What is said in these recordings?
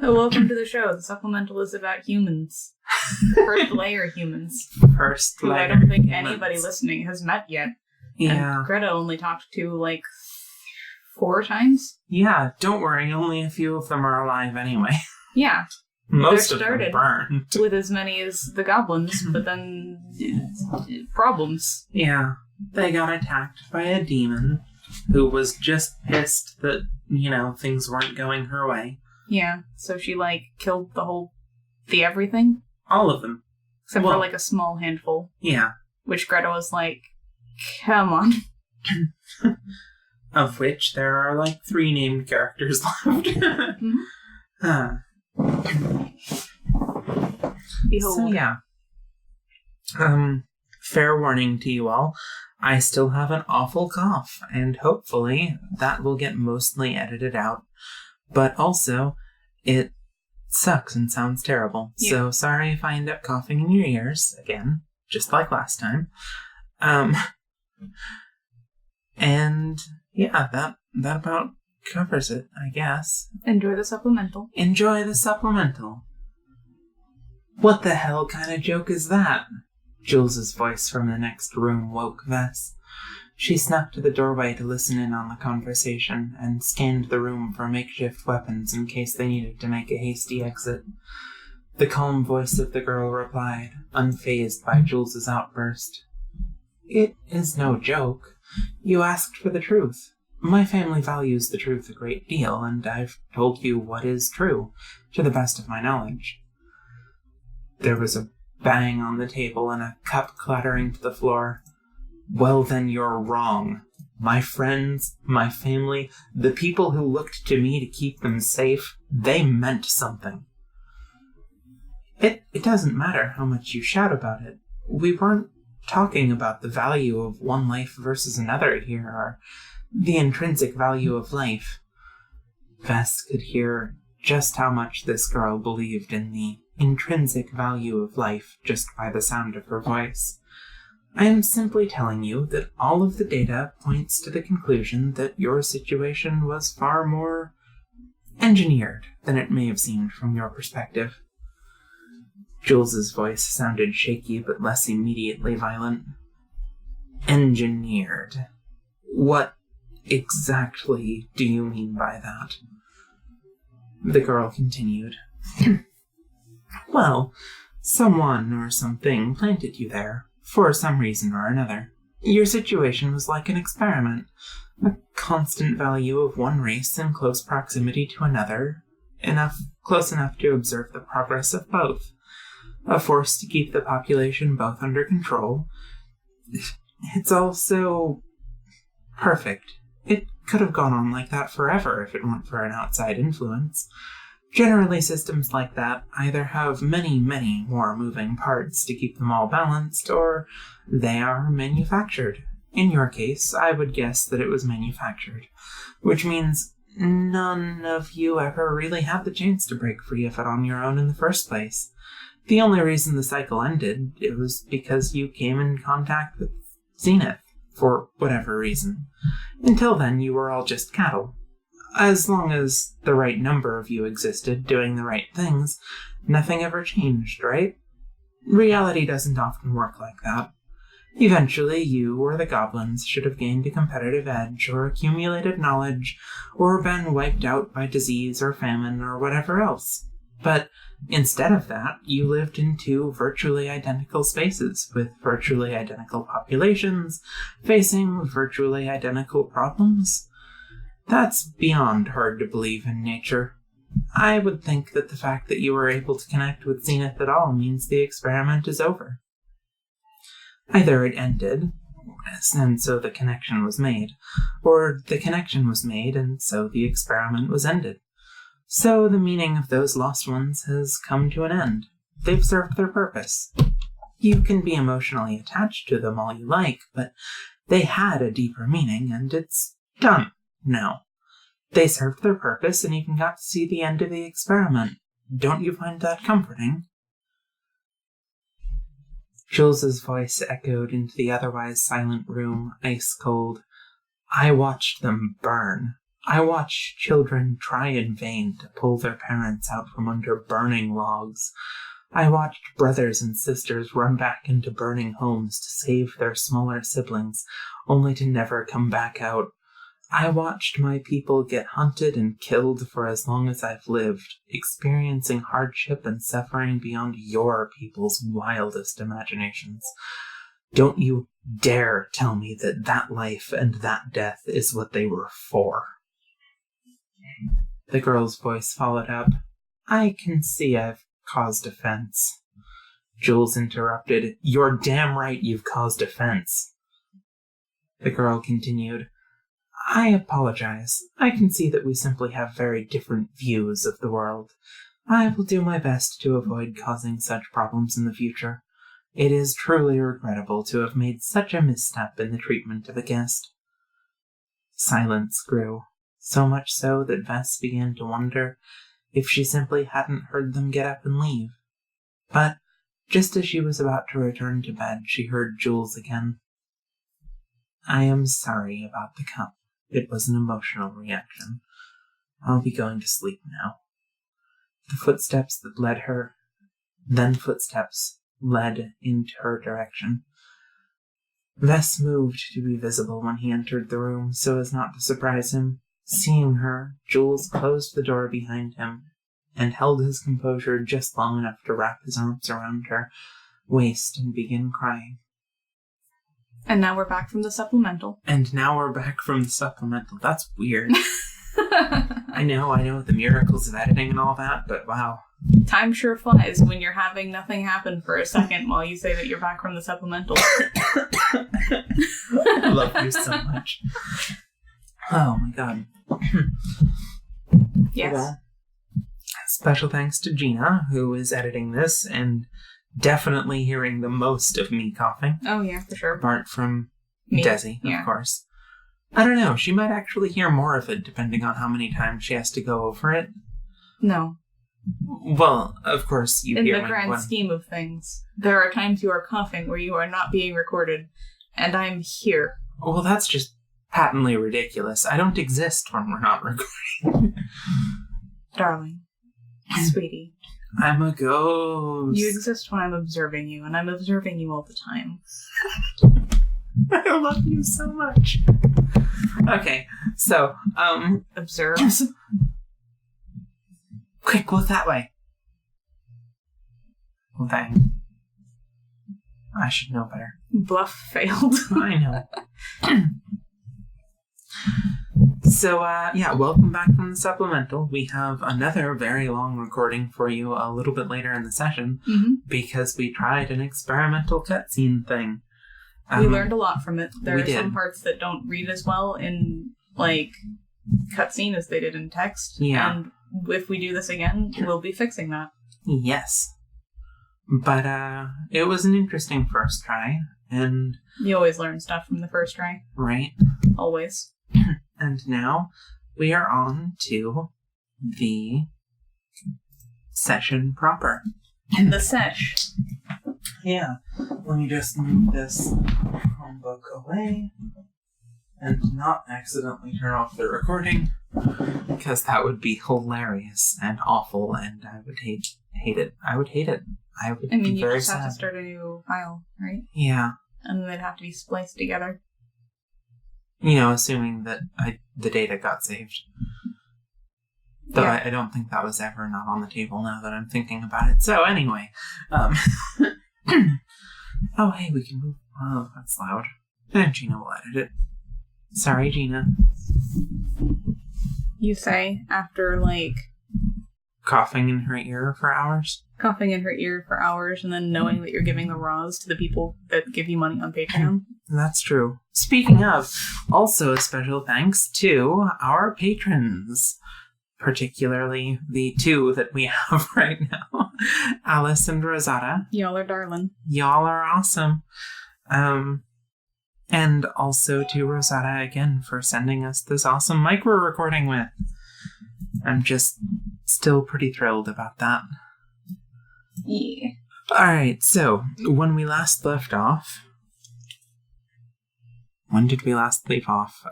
Welcome to the show. The supplemental is about humans. First layer humans. First who layer I don't think humans. anybody listening has met yet. Yeah. And Greta only talked to, 4 times? Yeah, don't worry. Only a few of them are alive anyway. Yeah. Most of started them burned. with as many as the goblins, but then problems. Yeah. They got attacked by a demon who was just pissed that, things weren't going her way. Yeah, so she, killed the everything? All of them. Except for, a small handful. Yeah. Which Greta was like, come on. Of which there are, 3 named characters left. Mm-hmm. Behold. So, yeah. Fair warning to you all. I still have an awful cough, and hopefully that will get mostly edited out. But also, it sucks and sounds terrible. Yeah. So sorry if I end up coughing in your ears again, just like last time. And yeah, that about covers it, I guess. Enjoy the supplemental. Enjoy the supplemental. What the hell kind of joke is that? Jules's voice from the next room woke Vess. She snuck to the doorway to listen in on the conversation and scanned the room for makeshift weapons in case they needed to make a hasty exit. The calm voice of the girl replied, unfazed by Jules's outburst. It is no joke. You asked for the truth. My family values the truth a great deal, and I've told you what is true, to the best of my knowledge. There was a bang on the table and a cup clattering to the floor. Well, then you're wrong. My friends, my family, the people who looked to me to keep them safe, they meant something. It doesn't matter how much you shout about it. We weren't talking about the value of one life versus another here, or the intrinsic value of life. Vess could hear just how much this girl believed in the intrinsic value of life just by the sound of her voice. I am simply telling you that all of the data points to the conclusion that your situation was far more engineered than it may have seemed from your perspective. Jules's voice sounded shaky but less immediately violent. Engineered. What exactly do you mean by that? The girl continued. Well, someone or something planted you there, for some reason or another. Your situation was like an experiment, a constant value of one race in close proximity to another, close enough to observe the progress of both, a force to keep the population both under control. It's all so perfect. It could have gone on like that forever if it weren't for an outside influence. Generally, systems like that either have many, many more moving parts to keep them all balanced, or they are manufactured. In your case, I would guess that it was manufactured, which means none of you ever really had the chance to break free of it on your own in the first place. The only reason the cycle ended, it was because you came in contact with Zenith, for whatever reason. Until then, you were all just cattle. As long as the right number of you existed doing the right things, nothing ever changed, right? Reality doesn't often work like that. Eventually, you or the goblins should have gained a competitive edge, or accumulated knowledge, or been wiped out by disease or famine or whatever else. But instead of that, you lived in 2 virtually identical spaces, with virtually identical populations, facing virtually identical problems. That's beyond hard to believe in nature. I would think that the fact that you were able to connect with Zenith at all means the experiment is over. Either it ended, and so the connection was made, or the connection was made, and so the experiment was ended. So the meaning of those lost ones has come to an end. They've served their purpose. You can be emotionally attached to them all you like, but they had a deeper meaning, and it's done. No. They served their purpose and even got to see the end of the experiment. Don't you find that comforting? Jules's voice echoed into the otherwise silent room, ice cold. I watched them burn. I watched children try in vain to pull their parents out from under burning logs. I watched brothers and sisters run back into burning homes to save their smaller siblings, only to never come back out. I watched my people get hunted and killed for as long as I've lived, experiencing hardship and suffering beyond your people's wildest imaginations. Don't you dare tell me that that life and that death is what they were for. The girl's voice followed up. I can see I've caused offense. Jules interrupted. You're damn right you've caused offense. The girl continued. I apologize. I can see that we simply have very different views of the world. I will do my best to avoid causing such problems in the future. It is truly regrettable to have made such a misstep in the treatment of a guest. Silence grew, so much so that Vess began to wonder if she simply hadn't heard them get up and leave. But just as she was about to return to bed, she heard Jules again. I am sorry about the cup. It was an emotional reaction. I'll be going to sleep now. The footsteps that led her, then footsteps led into her direction. Vess moved to be visible when he entered the room so as not to surprise him. Seeing her, Jules closed the door behind him and held his composure just long enough to wrap his arms around her waist and begin crying. And now we're back from the supplemental. That's weird. I know, the miracles of editing and all that, but wow. Time sure flies when you're having nothing happen for a second while you say that you're back from the supplemental. I love you so much. Oh my god. Yes. Well, special thanks to Gina, who is editing this and definitely hearing the most of me coughing. Oh yeah, for sure. Apart from me. Desi, of course. I don't know, she might actually hear more of it depending on how many times she has to go over it. No. Well, of course you hear in the grand scheme of things, there are times you are coughing where you are not being recorded, and I'm here. Well, that's just patently ridiculous. I don't exist when we're not recording. Darling. Sweetie. I'm a ghost. You exist when I'm observing you, and I'm observing you all the time. I love you so much. Okay, so, Observe. Quick, look that way. Well, dang. I should know better. Bluff failed. I know. So, welcome back from the supplemental. We have another very long recording for you a little bit later in the session, because we tried an experimental cutscene thing. We learned a lot from it. There are did. some parts that don't read as well in, cutscene as they did in text. Yeah. And if we do this again, we'll be fixing that. Yes. But, it was an interesting first try, and... You always learn stuff from the first try. Right. Always. And now we are on to the session proper. The sesh. Yeah. Let me just move this Chromebook away and not accidentally turn off the recording, because that would be hilarious and awful, and I would hate it. I would hate it. I would be you very just have sad. to start a new file, right? Yeah. And then they'd have to be spliced together. You know, assuming that the data got saved. Though Yeah. I don't think that was ever not on the table now that I'm thinking about it. So anyway. Oh, hey, we can move. Oh, that's loud. And Gina will edit it. Sorry, Gina. You say, after, Coughing in her ear for hours? coughing in her ear for hours and then knowing that you're giving the raws to the people that give you money on Patreon. That's true. Speaking of, also a special thanks to our patrons. Particularly the two that we have right now. Alice and Rosetta. Y'all are darling. Y'all are awesome. And also to Rosetta again for sending us this awesome mic we're recording with. I'm just still pretty thrilled about that. Yeah. Alright, so when we last left off... When did we last leave off?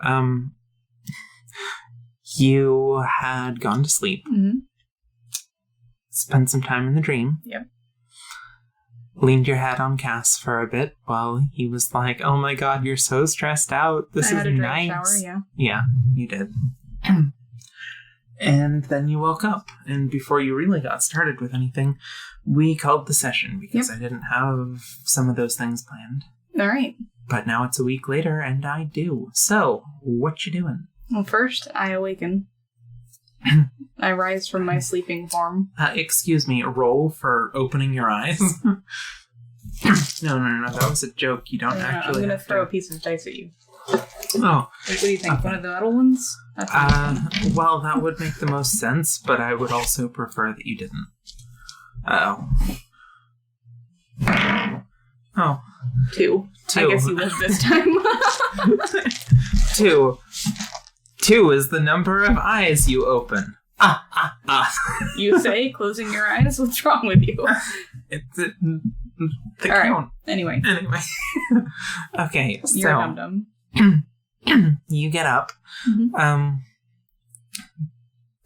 You had gone to sleep. Mm-hmm. Spent some time in the dream. Yep. Leaned your head on Cass for a bit while he was like, "Oh my god, you're so stressed out. This I is had a nice." shower, yeah. Yeah, you did. And then you woke up, and before you really got started with anything, we called the session because I didn't have some of those things planned. All right. But now it's a week later, and I do. So, what you doing? Well, first, I awaken. I rise from my sleeping form. Excuse me, roll for opening your eyes. No, that was a joke. You don't actually I'm going to throw a piece of dice at you. Oh. What do you think? Okay. One of the metal ones? Well, that would make the most sense, but I would also prefer that you didn't. Oh. 2. I guess you lived this time. 2. 2 is the number of eyes you open. You say, closing your eyes? What's wrong with you? It's the All right. count. Anyway. Okay, so... You're a dum-dum. You get up. Mm-hmm.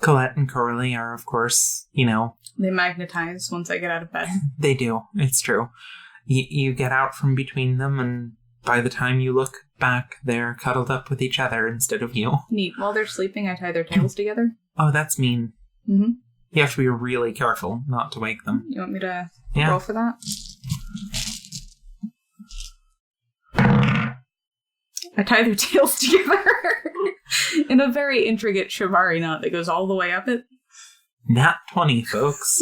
Colette and Coralie are, of course, They magnetize once I get out of bed. They do. It's true. You get out from between them, and by the time you look back, they're cuddled up with each other instead of you. Neat. While they're sleeping, I tie their tails together. Oh, that's mean. Mm-hmm. You have to be really careful not to wake them. You want me to roll for that? I tie their tails together in a very intricate shibari knot that goes all the way up it. Nat 20, folks.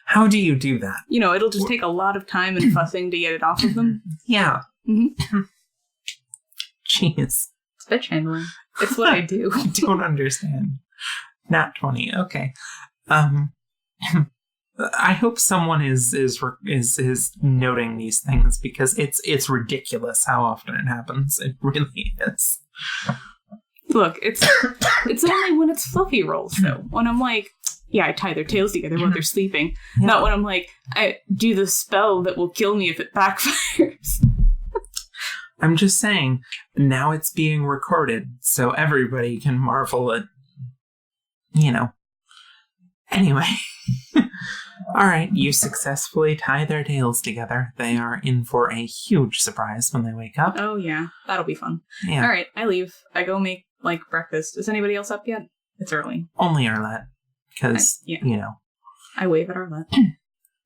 How do you do that? It'll just take a lot of time and fussing to get it off of them. Yeah. Mm-hmm. Jeez. It's bitch handling. It's what I do. I don't understand. Nat 20. Okay. I hope someone is noting these things because it's ridiculous how often it happens. It really is. Look, it's only when it's fluffy rolls though. When I'm like, yeah, I tie their tails together while they're sleeping. Yeah. Not when I'm like, I do the spell that will kill me if it backfires. I'm just saying, now it's being recorded, so everybody can marvel at, Anyway. Alright, you successfully tie their tails together. They are in for a huge surprise when they wake up. Oh, yeah. That'll be fun. Yeah. Alright, I leave. I go make, breakfast. Is anybody else up yet? It's early. Only Arlette. Because, I wave at Arlette.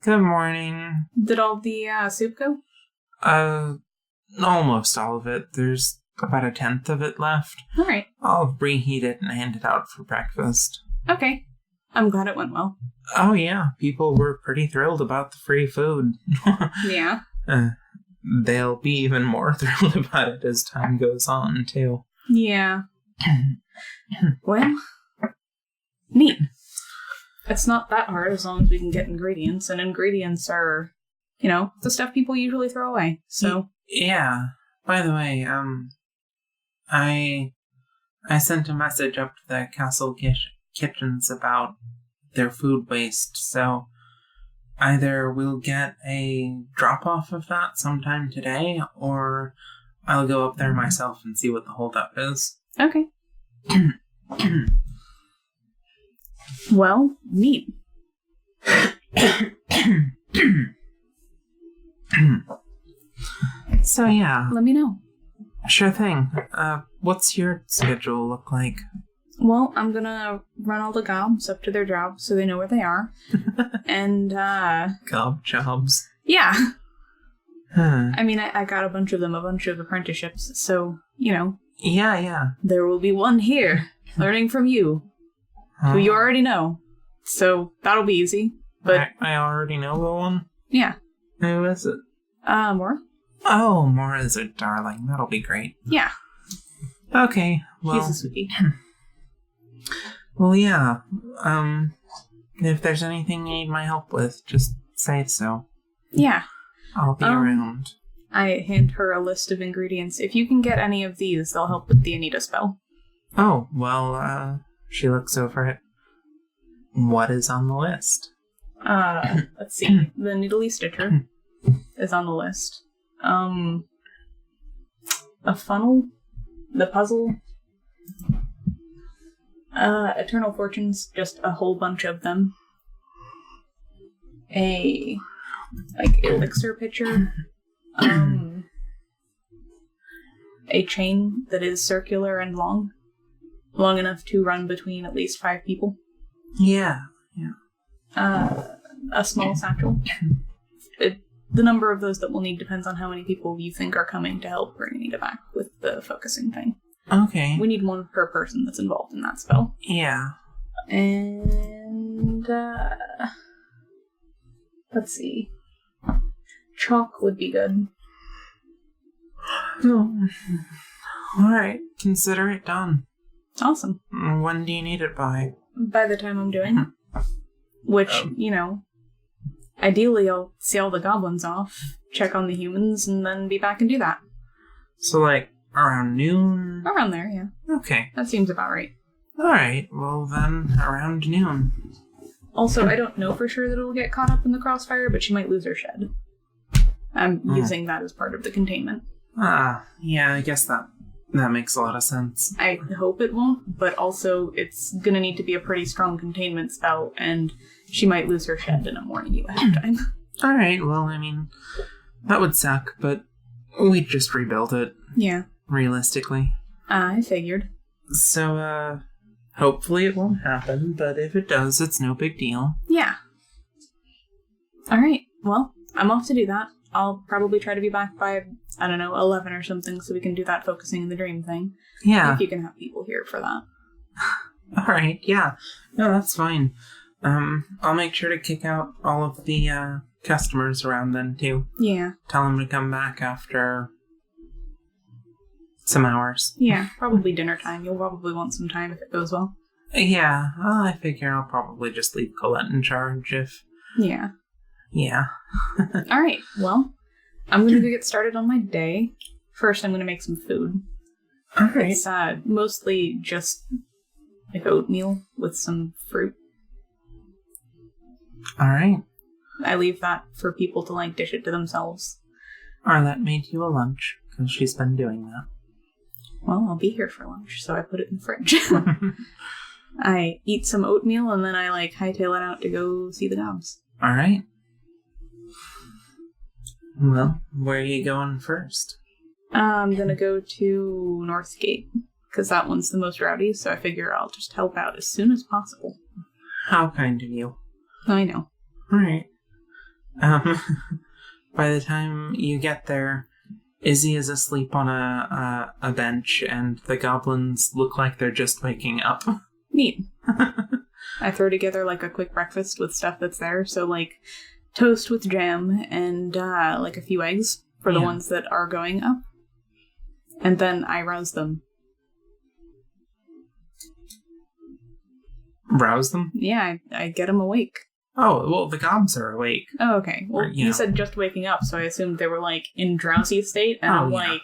Good morning. Did all the soup go? Almost all of it. There's about 1/10 of it left. Alright. I'll reheat it and hand it out for breakfast. Okay. I'm glad it went well. Oh, yeah. People were pretty thrilled about the free food. Yeah. They'll be even more thrilled about it as time goes on, too. Yeah. Well, neat. It's not that hard as long as we can get ingredients, and ingredients are, the stuff people usually throw away, so... Yeah. By the way, I sent a message up to the castle kitchens about their food waste, so either we'll get a drop-off of that sometime today, or I'll go up there myself and see what the holdup is. Okay. Well, neat. So, yeah. Let me know. Sure thing. What's your schedule look like? Well, I'm gonna run all the gobs up to their jobs so they know where they are. And, Gob jobs? Yeah. Huh. I mean, I got a bunch of apprenticeships, so, Yeah. There will be one here, learning from you, who you already know. So, that'll be easy. But I already know the one? Yeah. Who is it? Maura. Oh, Maura's a darling. That'll be great. Yeah. Okay, well... He's a sweetie. Well, yeah. If there's anything you need my help with, just say so. Yeah. I'll be around. I hand her a list of ingredients. If you can get any of these, they'll help with the Anita spell. Oh, well, she looks over it. What is on the list? Let's see. The Needly Stitcher is on the list. A funnel The puzzle. Eternal Fortunes, just a whole bunch of them. A, elixir pitcher. A chain that is circular and long enough to run between at least 5 people. Yeah. A small satchel. The number of those that we'll need depends on how many people you think are coming to help bring Anita back with the focusing thing. Okay. We need 1 per person that's involved in that spell. Yeah. And, let's see. Chalk would be good. Alright, consider it done. Awesome. When do you need it by? By the time I'm doing it. Which, ideally I'll see all the goblins off, check on the humans, and then be back and do that. So, around noon? Around there, yeah. Okay. That seems about right. Alright, well then, around noon. Also, I don't know for sure that it'll get caught up in the crossfire, but she might lose her shed. I'm using that as part of the containment. Yeah, I guess that makes a lot of sense. I hope it won't, but also it's gonna need to be a pretty strong containment spell, and she might lose her shed, and I'm warning you ahead of time. Alright, well, that would suck, but we'd just rebuild it. Yeah. Realistically. I figured. So, hopefully it won't happen, but if it does, it's no big deal. Yeah. Alright, well, I'm off to do that. I'll probably try to be back by, 11 or something, so we can do that focusing in the dream thing. Yeah. If you can have people here for that. Alright, yeah. No, that's fine. I'll make sure to kick out all of the, customers around then, too. Yeah. Tell them to come back after some hours. Yeah, probably dinner time. You'll probably want some time if it goes well. Yeah, I figure I'll probably just leave Colette in charge if... Yeah. Yeah. Alright, well, I'm going to go get started on my day. First, I'm going to make some food. Alright. It's mostly just oatmeal with some fruit. Alright. I leave that for people to dish it to themselves. Arlette made you a lunch, because she's been doing that. Well, I'll be here for lunch, so I put it in the fridge. I eat some oatmeal, and then I hightail it out to go see the gobs. Alright. Well, where are you going first? I'm gonna go to Northgate, because that one's the most rowdy, so I figure I'll just help out as soon as possible. How kind of you. I know. Alright. By the time you get there, Izzy is asleep on a bench, and the goblins look like they're just waking up. Neat. I throw together a quick breakfast with stuff that's there, so toast with jam and a few eggs for the ones that are going up. And then I rouse them. Rouse them? Yeah, I get them awake. Oh, well, the gobs are awake. Oh, okay. Well, you said just waking up, so I assumed they were in drowsy state, and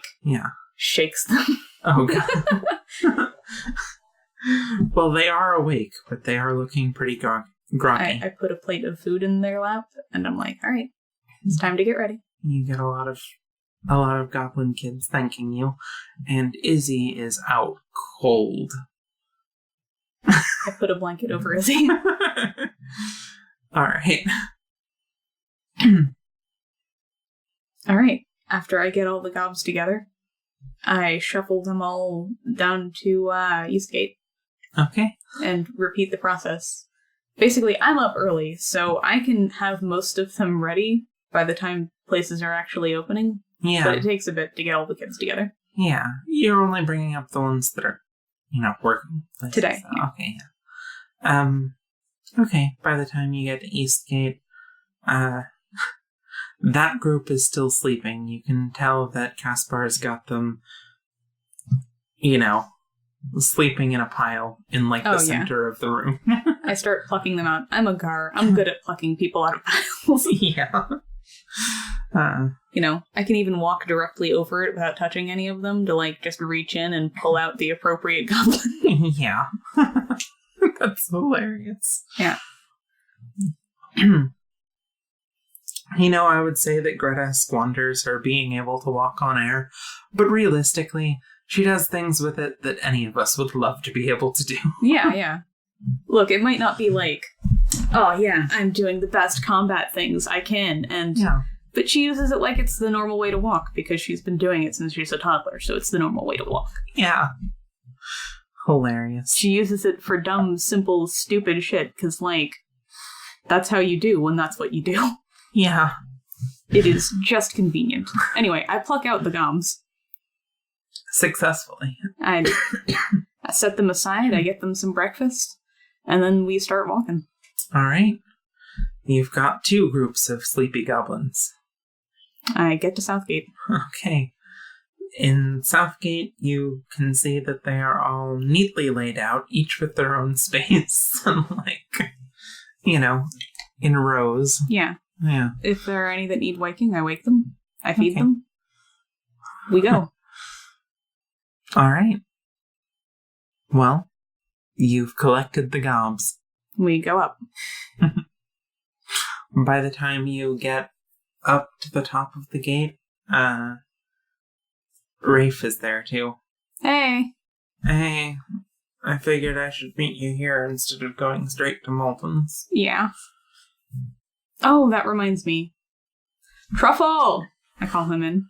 shakes them. Oh, God. Well, they are awake, but they are looking pretty groggy. I put a plate of food in their lap, and I'm like, all right, it's time to get ready. You get a lot of goblin kids thanking you, and Izzy is out cold. I put a blanket over Izzy. All right. All right. After I get all the gobs together, I shuffle them all down to Eastgate. Okay. And repeat the process. Basically, I'm up early, so I can have most of them ready by the time places are actually opening. Yeah. But it takes a bit to get all the kids together. Yeah. You're only bringing up the ones that are, working. Today. So. Yeah. Okay, yeah. Okay, by the time you get to Eastgate, that group is still sleeping. You can tell that Caspar's got them, sleeping in a pile in, the center of the room. I start plucking them out. I'm a gar. I'm good at plucking people out of piles. Yeah. I can even walk directly over it without touching any of them to, just reach in and pull out the appropriate goblin. Yeah. That's hilarious. Yeah. I would say that Greta squanders her being able to walk on air, but realistically, She does things with it that any of us would love to be able to do. Yeah. Look, it might not be like, oh yeah, I'm doing the best combat things I can, and but she uses it like it's the normal way to walk because she's been doing it since she's a toddler, so it's the normal way to walk. Yeah. Hilarious. She uses it for dumb, simple, stupid shit because, like, that's how you do when that's what you do. Yeah. It is just convenient. Anyway, I pluck out the goms. Successfully. I set them aside, I get them some breakfast, and then we start walking. All right. You've got 2 groups of sleepy goblins. I get to Southgate. Okay. In Southgate, you can see that they are all neatly laid out, each with their own space, and in rows. Yeah. Yeah. If there are any that need waking, I wake them. I feed them. We go. All right. Well, you've collected the gobs. We go up. By the time you get up to the top of the gate, Rafe is there too. Hey, I figured I should meet you here instead of going straight to Malton's. Yeah. Oh, that reminds me. Truffle! I call him in.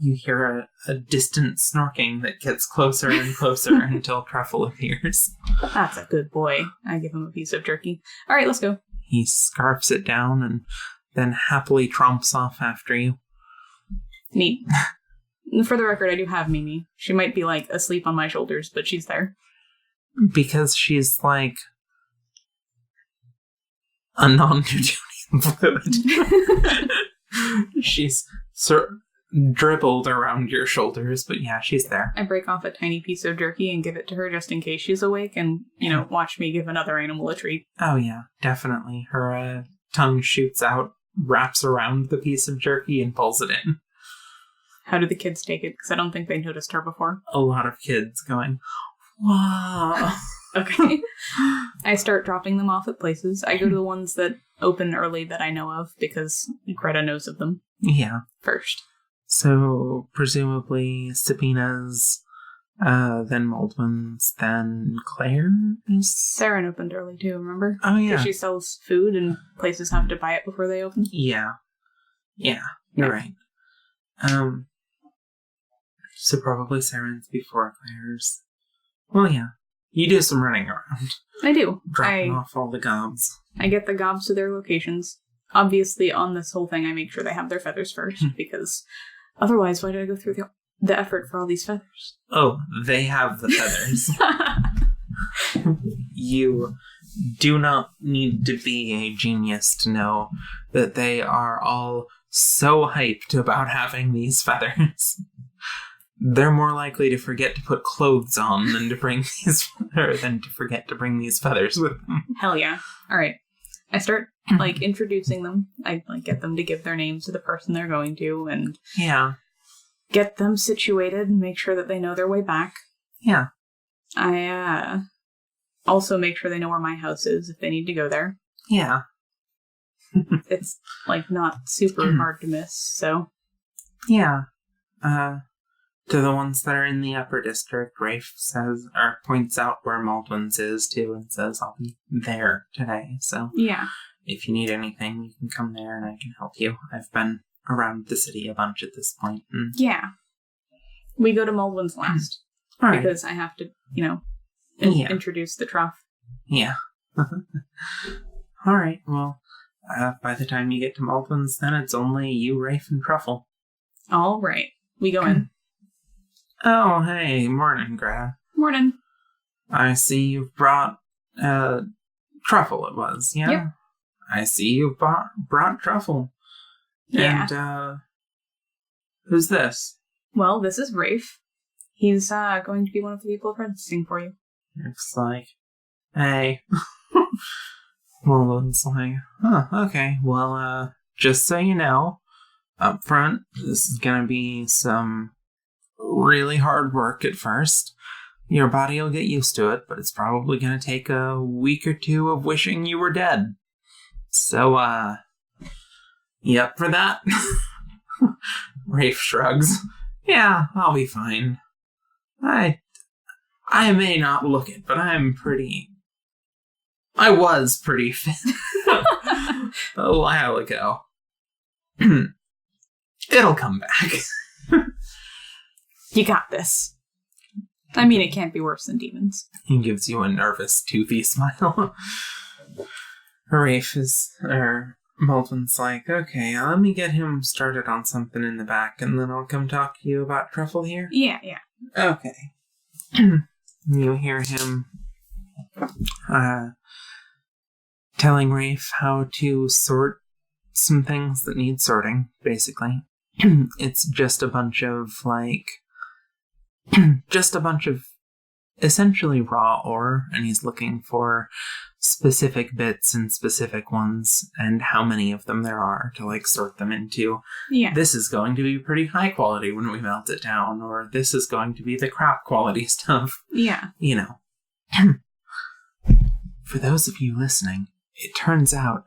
You hear a distant snorking that gets closer and closer until Truffle appears. That's a good boy. I give him a piece of jerky. All right, let's go. He scarfs it down and then happily tromps off after you. Neat. For the record, I do have Mimi. She might be, asleep on my shoulders, but she's there. Because she's, a non-Newtonian fluid. She's dribbled around your shoulders, but yeah, she's there. I break off a tiny piece of jerky and give it to her just in case she's awake and, watch me give another animal a treat. Oh yeah, definitely. Her tongue shoots out, wraps around the piece of jerky, and pulls it in. How do the kids take it? Because I don't think they noticed her before. A lot of kids going, wow. Okay. I start dropping them off at places. I go to the ones that open early that I know of because Greta knows of them. Yeah. First. So, presumably, Sabina's, then Maldwin's, then Claire's? Saren opened early too, remember? Oh, yeah. Because she sells food and places have to buy it before they open. Yeah. Yeah, you're right. So probably Saren's before Claire's. Well, yeah. You do some running around. I do. Dropping off all the gobs. I get the gobs to their locations. Obviously, on this whole thing, I make sure they have their feathers first, because otherwise, why did I go through the effort for all these feathers? Oh, they have the feathers. You do not need to be a genius to know that they are all so hyped about having these feathers. They're more likely to forget to put clothes on than to forget to bring these feathers with them. Hell yeah. All right. I start, introducing them. I, get them to give their names to the person they're going to and get them situated and make sure that they know their way back. Yeah. I, also make sure they know where my house is if they need to go there. Yeah. It's, not super hard to miss, so. Yeah. To the ones that are in the upper district, Rafe says, or points out where Maldwin's is, too, and says, I'll be there today, so. Yeah. If you need anything, you can come there and I can help you. I've been around the city a bunch at this point. Yeah. We go to Maldwin's last. All right. Because I have to, introduce the trough. Yeah. All right, well, by the time you get to Maldwin's, then it's only you, Rafe, and Truffle. All right. We go in. Oh, hey, morning, Greta. Morning. I see you've brought, Truffle it was, yeah? Yep. I see you've brought Truffle. Yeah. And, who's this? Well, this is Rafe. He's, going to be one of the people apprenticing for you. It's like, hey. Maldwin's like, oh, okay, well, just so you know, up front, this is gonna be some really hard work at first. Your body will get used to it, but it's probably gonna take a week or 2 of wishing you were dead. So, you up for that? Rafe shrugs. Yeah, I'll be fine. I may not look it, but I was pretty fit a while ago. It'll come back. You got this. I mean, it can't be worse than demons. He gives you a nervous, toothy smile. Malton's like, okay, let me get him started on something in the back, and then I'll come talk to you about Truffle here. Yeah. Okay. You hear him telling Rafe how to sort some things that need sorting, basically. It's just a bunch of, essentially raw ore, and he's looking for specific bits and specific ones, and how many of them there are to, sort them into. Yeah. This is going to be pretty high quality when we melt it down, or this is going to be the crap quality stuff. Yeah. You know. For those of you listening, it turns out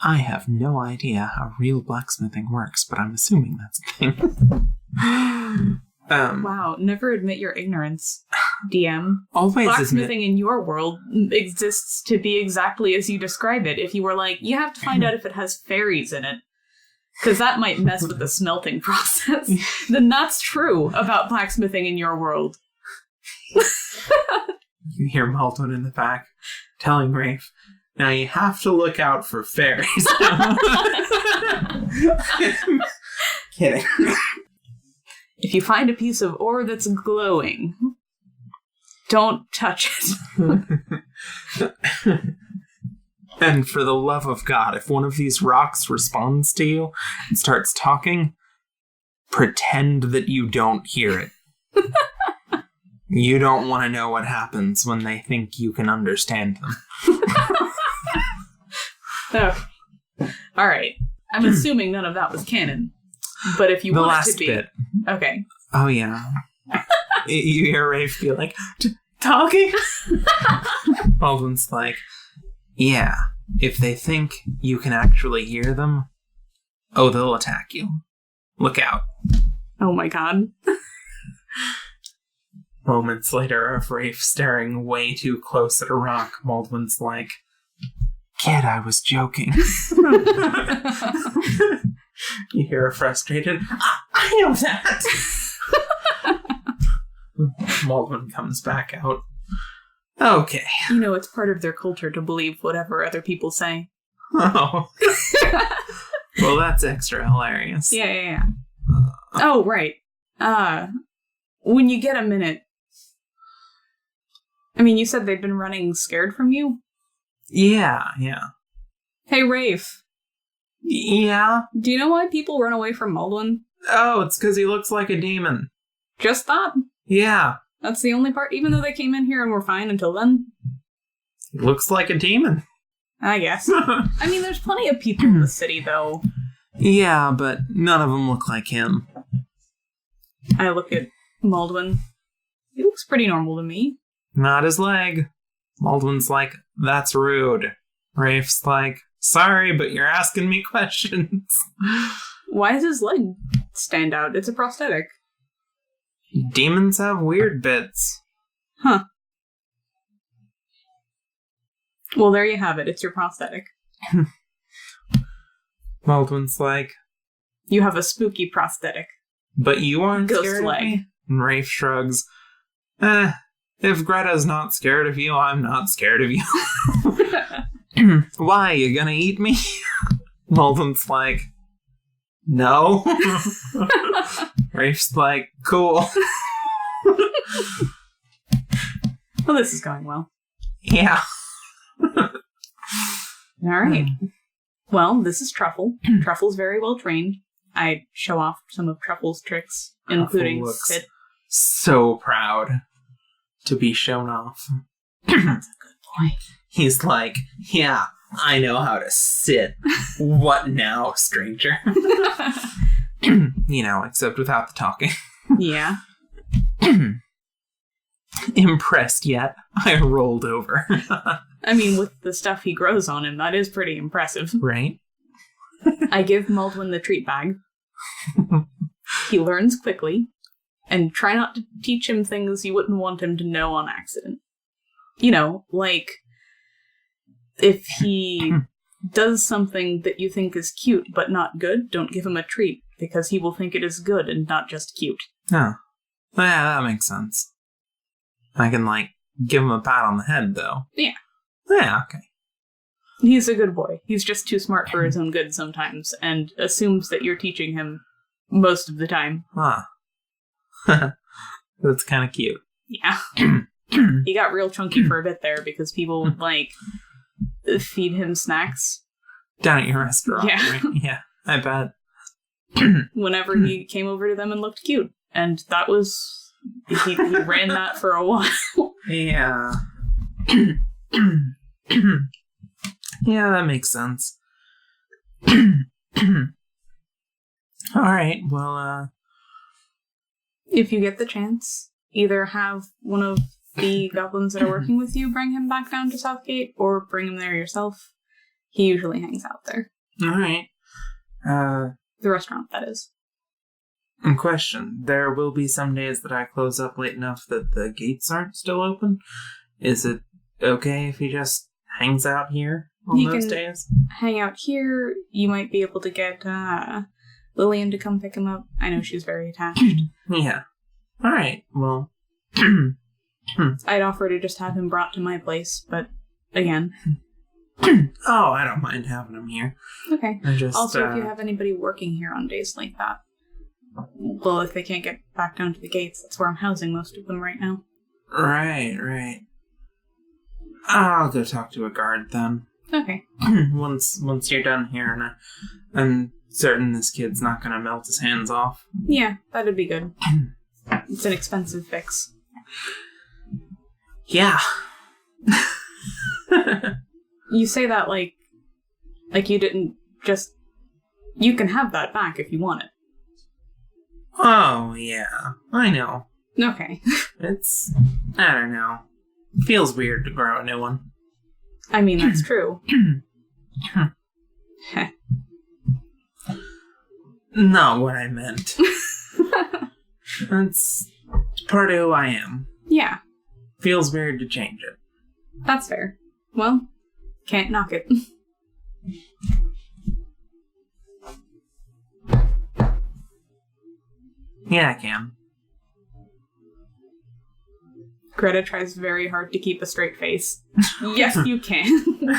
I have no idea how real blacksmithing works, but I'm assuming that's a thing. Wow, never admit your ignorance, DM. Always blacksmithing in your world exists to be exactly as you describe it. If you were like, you have to find out if it has fairies in it, because that might mess with the smelting process, then that's true about blacksmithing in your world. You hear Malton in the back telling Rafe, now you have to look out for fairies. Kidding. If you find a piece of ore that's glowing, don't touch it. And for the love of God, if one of these rocks responds to you and starts talking, pretend that you don't hear it. You don't want to know what happens when they think you can understand them. Okay. All right. I'm assuming none of that was canon. But if you the want last it to be... bit. Okay. Oh, yeah. You hear Rafe be like, talking? Baldwin's like, yeah, if they think you can actually hear them, they'll attack you. Look out. Oh my god. Moments later, of Rafe staring way too close at a rock, Baldwin's like, kid, I was joking. You hear a frustrated, I know that! Baldwin comes back out. Okay. You know, it's part of their culture to believe whatever other people say. Oh. Well, that's extra hilarious. Yeah. Oh, right. When you get a minute... I mean, you said they'd been running scared from you? Yeah. Hey, Rafe. Yeah? Do you know why people run away from Baldwin? Oh, it's because he looks like a demon. Just that? Yeah. That's the only part, even though they came in here and were fine until then? He looks like a demon. I guess. I mean, there's plenty of people in the city, though. Yeah, but none of them look like him. I look at Baldwin. He looks pretty normal to me. Not his leg. Baldwin's like, that's rude. Rafe's like, sorry, but you're asking me questions. Why does his leg stand out? It's a prosthetic. Demons have weird bits. Huh. Well, there you have it. It's your prosthetic. Baldwin's like, you have a spooky prosthetic. But you aren't Ghost scared leg. of me? And Rafe shrugs. If Greta's not scared of you, I'm not scared of you. Why, you gonna eat me? Baldwin's like, no. Rafe's like, cool. Well, this is going well. Yeah. All right. Well, this is Truffle. Truffle's very well trained. I show off some of Truffle's tricks, including sit. So proud to be shown off. That's a good boy. He's like, yeah, I know how to sit. What now, stranger? You know, except without the talking. Yeah. Impressed yet? I rolled over. I mean, with the stuff he grows on him, that is pretty impressive. Right? I give Baldwin the treat bag. He learns quickly. And try not to teach him things you wouldn't want him to know on accident. You know, like, if he does something that you think is cute but not good, don't give him a treat, because he will think it is good and not just cute. Oh. Yeah, that makes sense. I can, like, give him a pat on the head, though. Yeah. Yeah, okay. He's a good boy. He's just too smart for his own good sometimes, and assumes that you're teaching him most of the time. Huh. That's kind of cute. Yeah. He got real chunky for a bit there because people would, like, feed him snacks. Down at your restaurant, Yeah. right? Yeah, I bet. Whenever he came over to them and looked cute. And that was... He ran that for a while. Yeah. Yeah, that makes sense. Alright, well, If you get the chance, either have one of the goblins that are working with you bring him back down to Southgate, or bring him there yourself. He usually hangs out there. alright. The restaurant, that is. Question. There will be some days that I close up late enough that the gates aren't still open. Is it okay if he just hangs out here on He those can- days? Hang out here, you might be able to get Lillian to come pick him up. I know she's very attached. Yeah. Alright, well... I'd offer to just have him brought to my place, but again. Oh, I don't mind having him here. Okay. I just, Also, if you have anybody working here on days like that, well, if they can't get back down to the gates, that's where I'm housing most of them right now. Right. I'll go talk to a guard then. Okay. once you're done here, and I'm certain this kid's not gonna melt his hands off. Yeah, that'd be good. It's an expensive fix. Yeah. You say that like you didn't just... You can have that back if you want it. Oh, yeah. I know. Okay. It's... I don't know. Feels weird to grow a new one. I mean, that's true. Not what I meant. That's part of who I am. Yeah, Feels weird to change it. that's fair. Well, can't knock it. Yeah, I can. Greta tries very hard to keep a straight face. Yes, you can.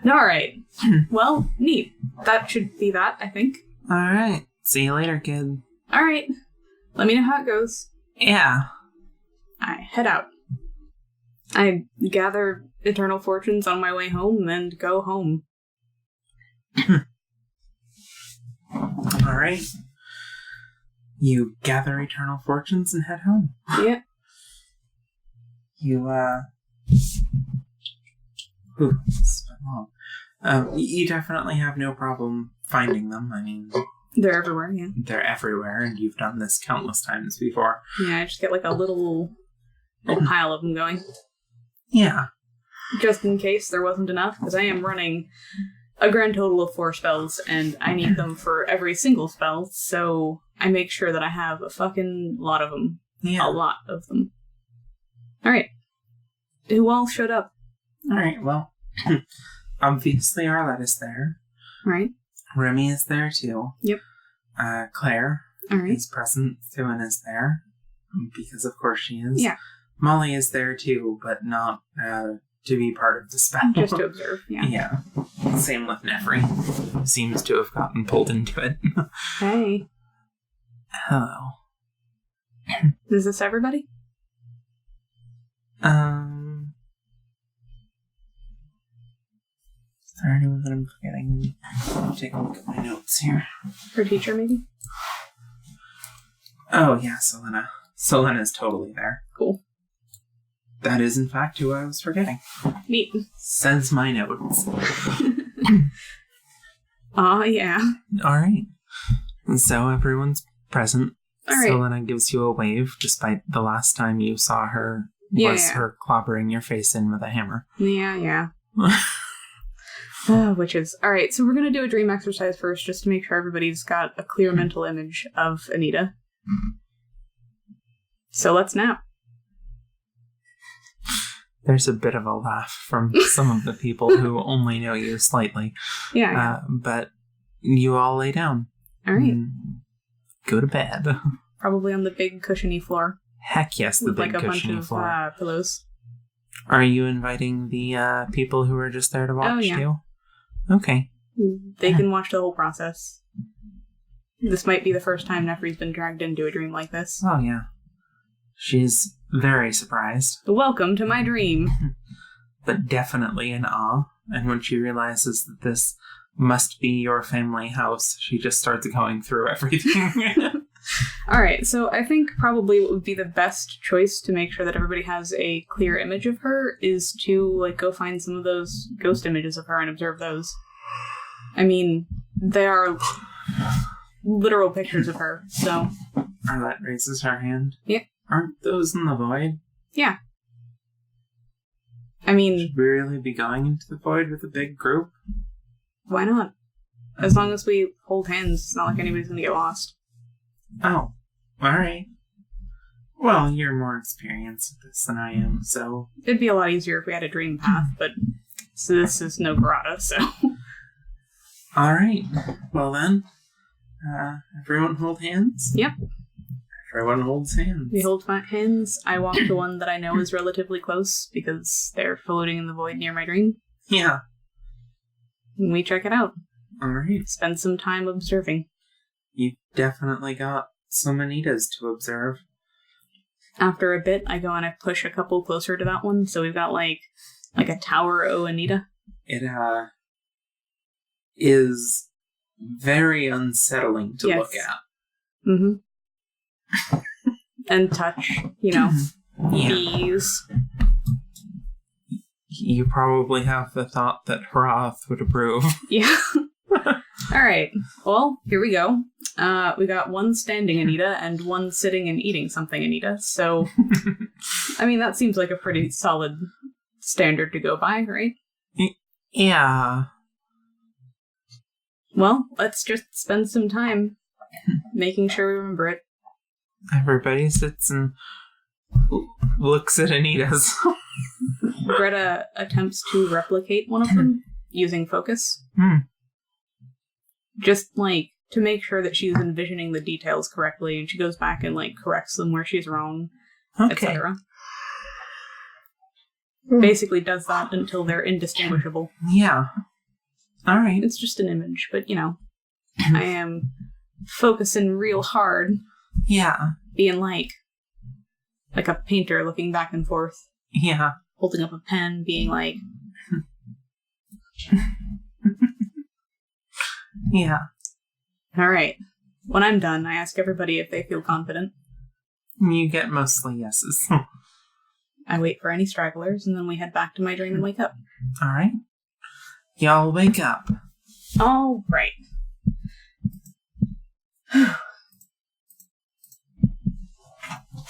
Alright. Well, neat. That should be that, I think. Alright. See you later, kid. Alright. Let me know how it goes. Yeah. I head out. I gather eternal fortunes on my way home and go home. Alright. You gather eternal fortunes and head home. Yeah. You, Ooh, it's been long. You definitely have no problem finding them. I mean... They're everywhere, yeah. They're everywhere, and you've done this countless times before. Yeah, I just get like a little pile of them going. Yeah. Just in case there wasn't enough, because I am running a grand total of 4 spells, and I need them for every single spell, so I make sure that I have a fucking lot of them. Yeah. A lot of them. Alright. Who all showed up? Alright, well, obviously Arlette is there. Right. Remy is there, too. Yep. Claire Alright. is present, too, and is there. Because of course she is. Yeah. Molly is there, too, but not to be part of the spell. Just to observe, yeah. Yeah. Same with Nefri. Seems to have gotten pulled into it. Hey. Hello. Is this everybody? Is there anyone that I'm forgetting? Let me take a look at my notes here. Her teacher, maybe? Oh, yeah, Selena. Selena's totally there. Cool. That is, in fact, who I was forgetting. Neat. Says my notes. Yeah. Alright. So everyone's present. Alright. Selena gives you a wave, despite the last time you saw her was her clobbering your face in with a hammer. Yeah. Witches. Alright, so we're gonna do a dream exercise first, just to make sure everybody's got a clear mental image of Anita. So let's nap. There's a bit of a laugh from some of the people who only know you slightly. Yeah. But you all lay down. All right. Go to bed. Probably on the big cushiony floor. Heck yes, the big cushiony floor. Like a bunch of pillows. Are you inviting the people who are just there to watch too? Okay. They can watch the whole process. This might be the first time Nefri's been dragged into a dream like this. Oh, yeah. She's very surprised. Welcome to my dream. But definitely in awe. And when she realizes that this must be your family house, she just starts going through everything. Alright, so I think probably what would be the best choice to make sure that everybody has a clear image of her is to, go find some of those ghost images of her and observe those. I mean, they are literal pictures of her, so... Arlette raises her hand. Yep. Aren't those in the void? Yeah. I mean... Should we really be going into the void with a big group? Why not? As long as we hold hands, it's not like anybody's gonna get lost. Oh, alright. Well, you're more experienced at this than I am, so... It'd be a lot easier if we had a dream path, but this is no grotto, so... Alright. Well then, everyone hold hands? Yep. Everyone holds hands. We hold hands. I walk to one that I know is relatively close, because they're floating in the void near my dream. Yeah. And we check it out. Alright. Spend some time observing. You've definitely got some Anitas to observe. After a bit, I go and I push a couple closer to that one, so we've got, like a Tower O Anita. It, is very unsettling to look at. Mm-hmm. And touch, bees. You probably have the thought that Hroth would approve. Yeah. Alright, well, here we go. We got one standing Anita and one sitting and eating something Anita, so... I mean, that seems like a pretty solid standard to go by, right? Yeah. Well, let's just spend some time making sure we remember it. Everybody sits and looks at Anita's. Greta attempts to replicate one of them using focus. Just, to make sure that she's envisioning the details correctly, and she goes back and, corrects them where she's wrong, etc. Basically does that until they're indistinguishable. Yeah. Alright. It's just an image, but, I am focusing real hard. Yeah. Being like a painter looking back and forth. Yeah. Holding up a pen, being like... Yeah. Alright. When I'm done, I ask everybody if they feel confident. You get mostly yeses. I wait for any stragglers, and then we head back to my dream and wake up. Alright. Y'all wake up. Alright.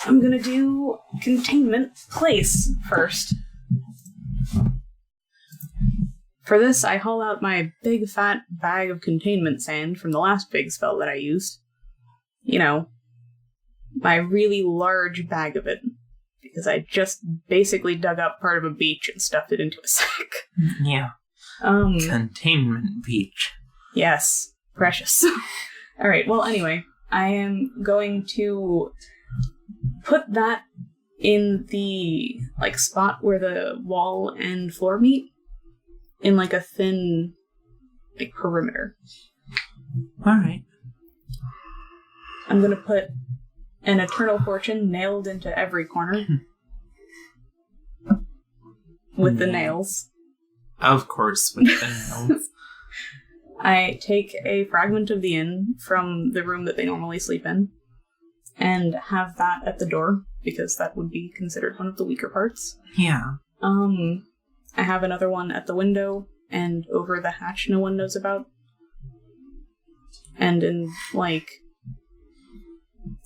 I'm gonna do containment place first. For this, I haul out my big fat bag of containment sand from the last big spell that I used. My really large bag of it. Because I just basically dug up part of a beach and stuffed it into a sack. Yeah. Containment beach. Yes. Precious. Alright, well, anyway. I am going to put that in the, spot where the wall and floor meet. In, a thin, perimeter. Alright. I'm gonna put an Eternal Fortune nailed into every corner. With the nails. Of course, with the nails. I take a fragment of the inn from the room that they normally sleep in, and have that at the door, because that would be considered one of the weaker parts. Yeah. I have another one at the window, and over the hatch no one knows about. And in,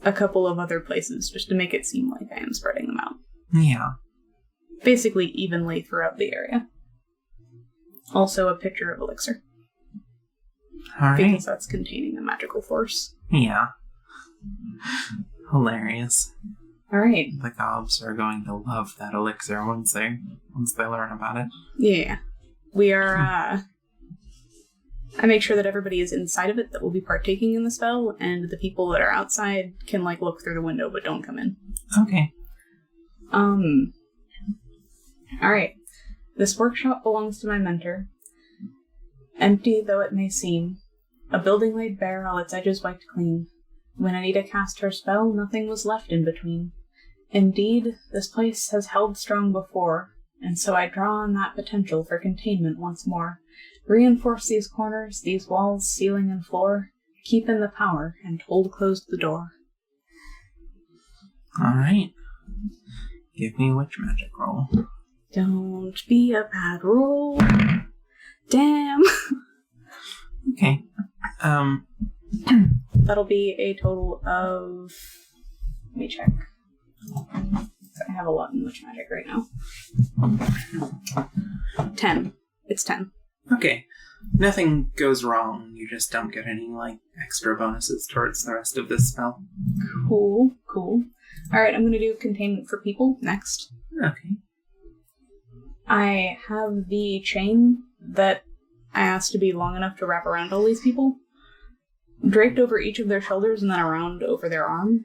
a couple of other places, just to make it seem like I am spreading them out. Yeah. Basically evenly throughout the area. Also a picture of elixir. Alright. Because that's containing a magical force. Yeah. Hilarious. All right. The gobs are going to love that elixir once they learn about it. Yeah. We are, I make sure that everybody is inside of it that will be partaking in the spell, and the people that are outside can, like, look through the window but don't come in. Okay. Alright. This workshop belongs to my mentor. Empty though it may seem, a building laid bare, all its edges wiped clean. When Anita cast her spell, nothing was left in between. Indeed, this place has held strong before, and so I draw on that potential for containment once more. Reinforce these corners, these walls, ceiling, and floor. Keep in the power, and hold closed the door. Alright. Give me a witch magic roll. Don't be a bad roll. Damn. Okay. That'll be a total of... Let me check. I have a lot in witch magic right now. 10. It's 10. Okay. Nothing goes wrong. You just don't get any, like, extra bonuses towards the rest of this spell. Cool. Alright, I'm going to do containment for people next. Okay. I have the chain that I asked to be long enough to wrap around all these people, draped over each of their shoulders and then around over their arm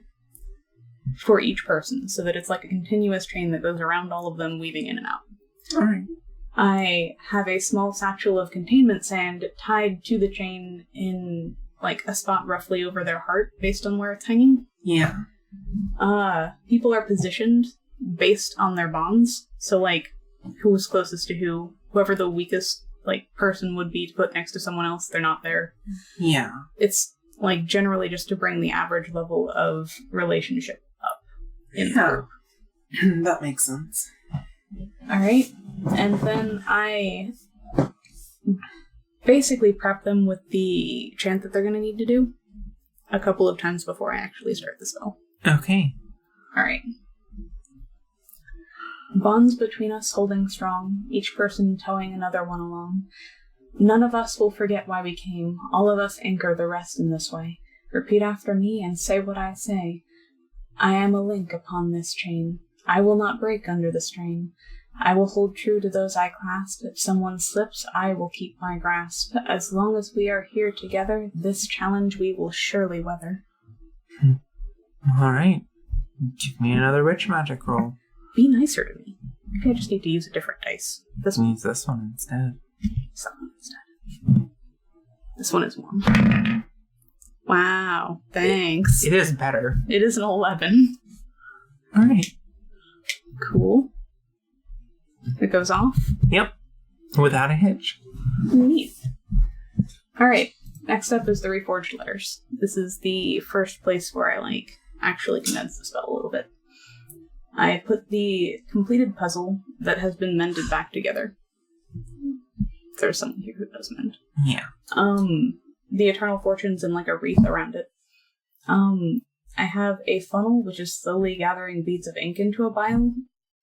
for each person, so that it's like a continuous chain that goes around all of them, weaving in and out. Alright. I have a small satchel of containment sand tied to the chain in, like, a spot roughly over their heart, based on where it's hanging. Yeah. People are positioned based on their bonds, so, like, who's closest to who, whoever the weakest, like, person would be to put next to someone else, they're not there. Yeah. It's, like, generally just to bring the average level of relationship up in the group. That makes sense. Alright, and then I basically prep them with the chant that they're going to need to do a couple of times before I actually start the spell. Okay. Alright. Bonds between us holding strong, each person towing another one along. None of us will forget why we came, all of us anchor the rest in this way. Repeat after me and say what I say. I am a link upon this chain. I will not break under the strain. I will hold true to those I clasp. If someone slips, I will keep my grasp. As long as we are here together, this challenge we will surely weather. Alright. Give me another witch magic roll. Be nicer to me. Maybe I just need to use a different dice. This one. Use this one instead. Something instead. This one is 1. Wow. Thanks. It is better. It is an 11. Alright. Cool. It goes off? Yep. Without a hitch. Neat. Alright. Next up is the Reforged Letters. This is the first place where I, like, actually condense the spell a little bit. I put the completed puzzle that has been mended back together. There's someone here who does mend. Yeah. The Eternal Fortunes and, like, a wreath around it. I have a funnel which is slowly gathering beads of ink into a vial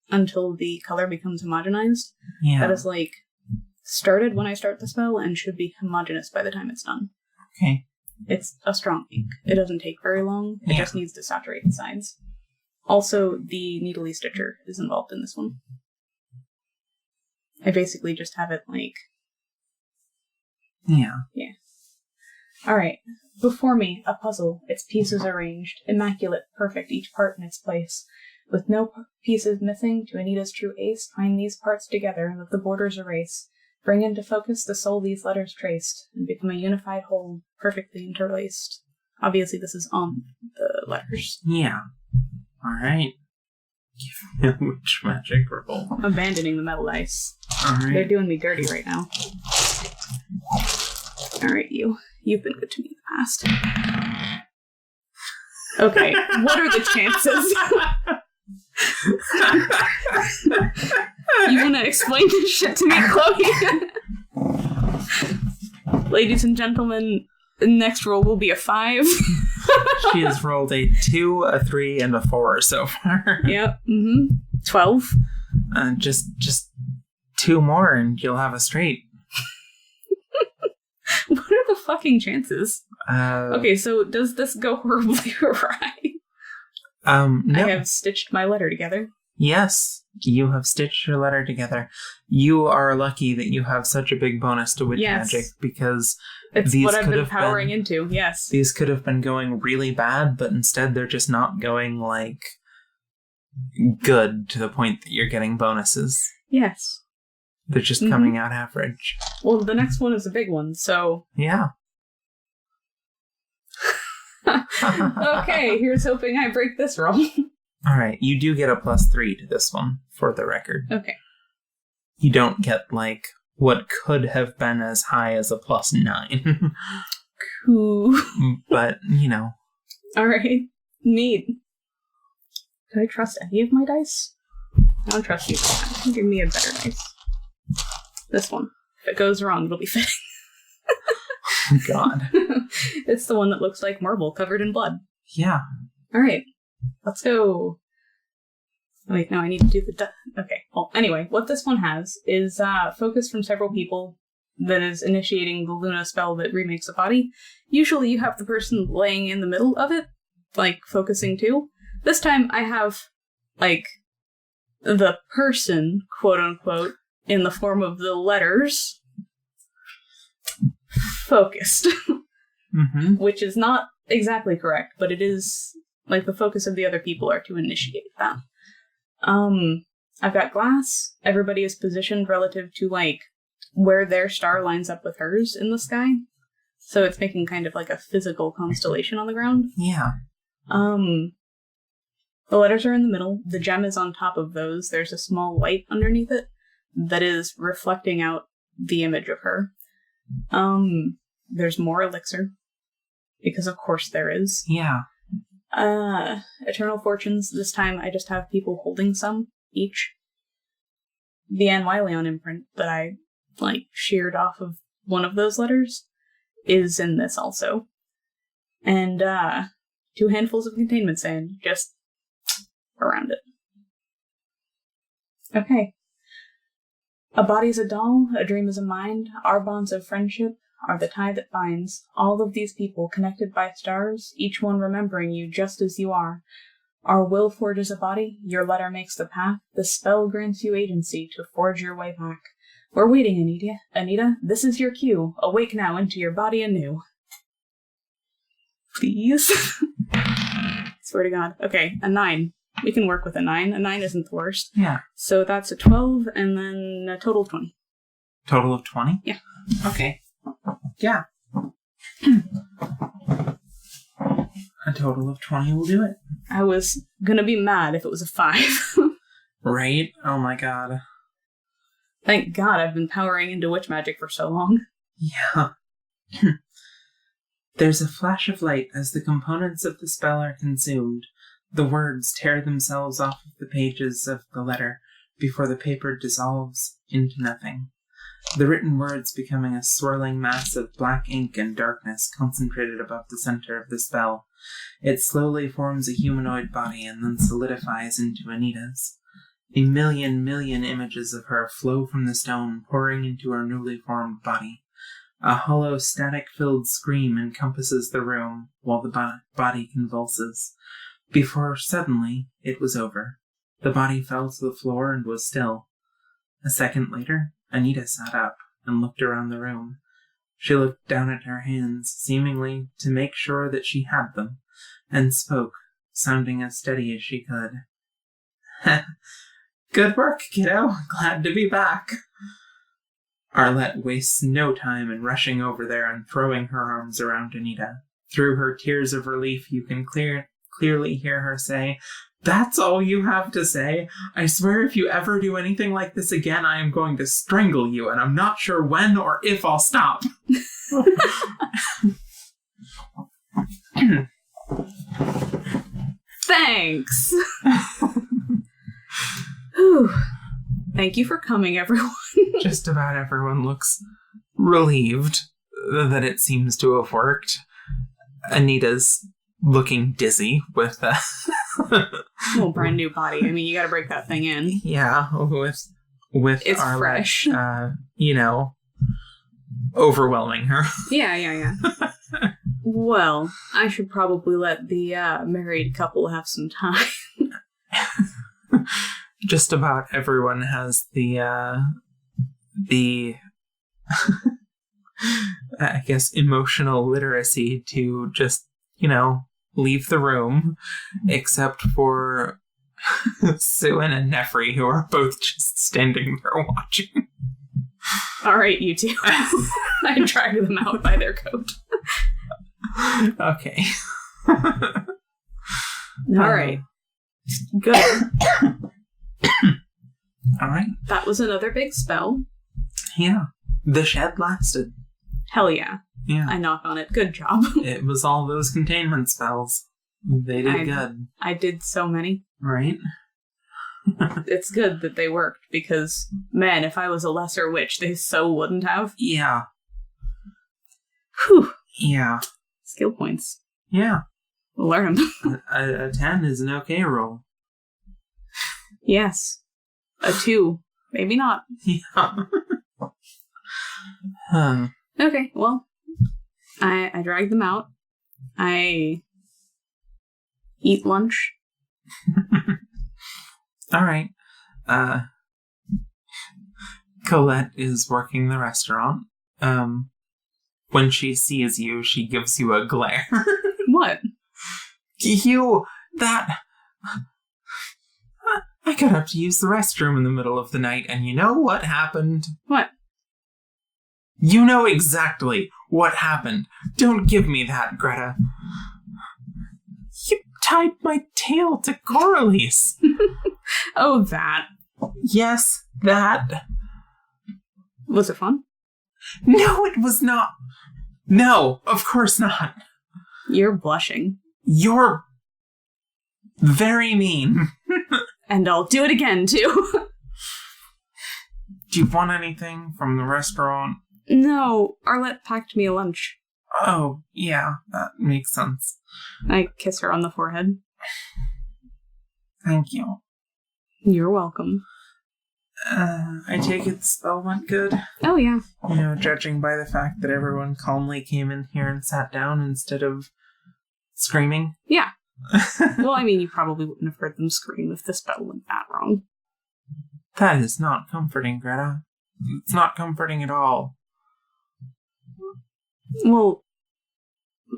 until the color becomes homogenized. Yeah. That is, like, started when I start the spell and should be homogenous by the time it's done. Okay. It's a strong ink. It doesn't take very long. It just needs to saturate the sides. Also, the Needly Stitcher is involved in this one. I basically just have it, like... Yeah. Alright. Before me, a puzzle, its pieces arranged, immaculate, perfect, each part in its place. With no pieces missing, to Anita's true ace, bind these parts together, let the borders erase. Bring into focus the soul these letters traced, and become a unified whole, perfectly interlaced. Obviously, this is on the letters. Yeah. Alright. Give me a witch magic roll. I'm abandoning the metal dice. Alright. They're doing me dirty right now. Alright, you've been good to me in the past. Okay, what are the chances? You want to explain this shit to me, Chloe? Ladies and gentlemen, the next roll will be a 5. She has rolled a 2, a 3, and a 4 so far. Yep. 12. Just 2 more and you'll have a straight. What are the fucking chances? Okay, so does this go horribly awry? No. I have stitched my letter together. Yes, you have stitched your letter together. You are lucky that you have such a big bonus to witch magic, because it's these what I've could been have powering into, yes. These could have been going really bad, but instead they're just not going, like, good to the point that you're getting bonuses. Yes. They're just coming out average. Well, the next one is a big one, so... Yeah. Okay, here's hoping I break this roll. Alright, you do get a +3 to this one, for the record. Okay. You don't get, like, what could have been as high as a +9. Cool. But, you know. Alright. Neat. Do I trust any of my dice? I don't trust you this time. Give me a better dice. This one. If it goes wrong, it'll be fitting. Oh, God. It's the one that looks like marble covered in blood. Yeah. Alright. Let's go. Wait, no, I need to do the... Okay. Well, anyway, what this one has is focus from several people that is initiating the Luna spell that remakes a body. Usually you have the person laying in the middle of it, like, focusing too. This time I have, like, the person, quote-unquote, in the form of the letters, focused. Which is not exactly correct, but it is, like, the focus of the other people are to initiate that. I've got glass. Everybody is positioned relative to, like, where their star lines up with hers in the sky. So it's making kind of like a physical constellation on the ground. Yeah. The letters are in the middle. The gem is on top of those. There's a small light underneath it that is reflecting out the image of her. There's more elixir. Because of course there is. Yeah. Eternal Fortunes. This time I just have people holding some each. The Anne Wyleon imprint that I, like, sheared off of one of those letters is in this also. And, 2 handfuls of containment sand just around it. Okay. A body's a doll, a dream is a mind, our bonds of friendship are the tie that binds all of these people connected by stars, each one remembering you just as you are. Our will forges a body, your letter makes the path, the spell grants you agency to forge your way back. We're waiting, Anita, this is your cue. Awake now into your body anew. Please? Swear to God. Okay, a 9. We can work with a 9. A 9 isn't the worst. Yeah. So that's a 12, and then a total of 20. Total of 20? Yeah. Okay. Yeah. A total of 20 will do it. I was gonna be mad if it was a 5. Right? Oh my god. Thank God I've been powering into witch magic for so long. Yeah. There's a flash of light as the components of the spell are consumed. The words tear themselves off of the pages of the letter before the paper dissolves into nothing. The written words becoming a swirling mass of black ink and darkness concentrated above the center of the spell. It slowly forms a humanoid body and then solidifies into Anita's. A million images of her flow from the stone, pouring into her newly formed body. A hollow, static-filled scream encompasses the room, while the body convulses. Before suddenly, it was over. The body fell to the floor and was still. A second later, Anita sat up and looked around the room. She looked down at her hands, seemingly to make sure that she had them, and spoke, sounding as steady as she could. Good work, kiddo. Glad to be back. Arlette wastes no time in rushing over there and throwing her arms around Anita. Through her tears of relief, you can clearly hear her say, "That's all you have to say? I swear if you ever do anything like this again, I am going to strangle you, and I'm not sure when or if I'll stop." Thanks! Whew. Thank you for coming, everyone. Just about everyone looks relieved that it seems to have worked. Anita's looking dizzy with Well, brand new body. I mean, you gotta break that thing in. Yeah, with it's Arlette, fresh. Overwhelming her. Yeah. Well, I should probably let the married couple have some time. Just about everyone has the I guess emotional literacy to just, leave the room, except for Suen and Nefri, who are both just standing there watching. All right, you two. I drag them out by their coat. Okay. All right. Good. All right. That was another big spell. Yeah. The shed lasted. Hell yeah. Yeah. I knock on it. Good job. It was all those containment spells. They did good. I did so many. Right? It's good that they worked, because, man, if I was a lesser witch, they so wouldn't have. Yeah. Whew. Yeah. Skill points. Yeah. We'll learn them. A 10 is an okay roll. Yes. A 2. Maybe not. Yeah. Okay, well, I drag them out. I eat lunch. All right. Colette is working the restaurant. When she sees you, she gives you a glare. What? I got up to use the restroom in the middle of the night, and you know what happened? What? You know exactly what happened. Don't give me that, Greta. You tied my tail to Coralie's. Oh, that. Yes, that. Was it fun? No, it was not. No, of course not. You're blushing. You're very mean. And I'll do it again, too. Do you want anything from the restaurant? No, Arlette packed me a lunch. Oh, yeah, that makes sense. I kiss her on the forehead. Thank you. You're welcome. I take it the spell went good? Oh, yeah. Judging by the fact that everyone calmly came in here and sat down instead of screaming? Yeah. Well, I mean, you probably wouldn't have heard them scream if the spell went that wrong. That is not comforting, Greta. It's not comforting at all. Well,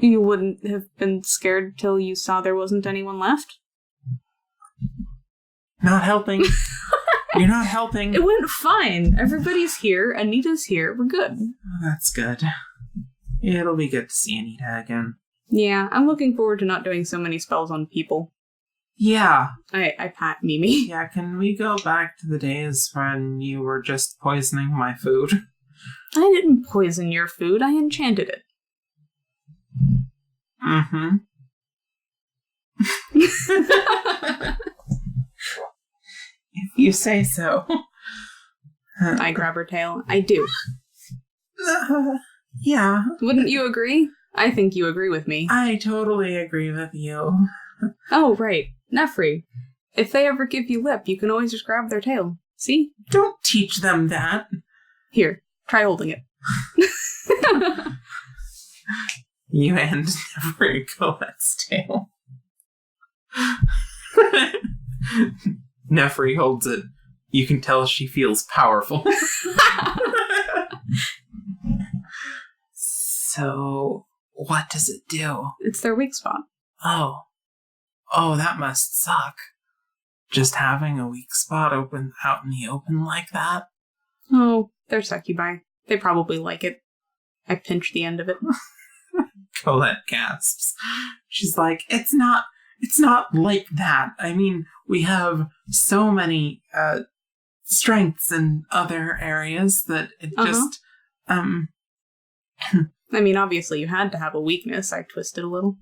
you wouldn't have been scared till you saw there wasn't anyone left? Not helping. You're not helping. It went fine. Everybody's here. Anita's here. We're good. That's good. It'll be good to see Anita again. Yeah, I'm looking forward to not doing so many spells on people. Yeah. I pat Mimi. Yeah, can we go back to the days when you were just poisoning my food? I didn't poison your food. I enchanted it. Mm-hmm. If you say so. I grab her tail. I do. Yeah. Wouldn't you agree? I think you agree with me. I totally agree with you. Oh, right. Nefri. If they ever give you lip, you can always just grab their tail. See? Don't teach them that. Here, try holding it. You hand Nefri Colette's tail. Nefri holds it. You can tell she feels powerful. So, what does it do? It's their weak spot. Oh, that must suck. Just having a weak spot open out in the open like that? Oh, they're succubi. They probably like it. I pinch the end of it. Colette gasps. She's like, it's not like that. I mean, we have so many strengths in other areas that it just I mean, obviously you had to have a weakness. I twisted a little.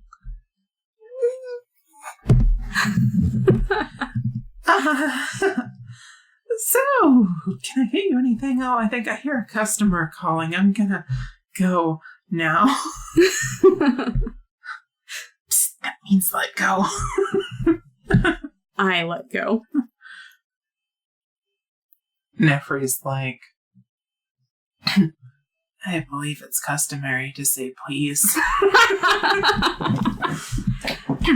So, can I get you anything? Oh, I think I hear a customer calling. I'm gonna go now. Psst, that means let go. I let go. Nefri's like, I believe it's customary to say please.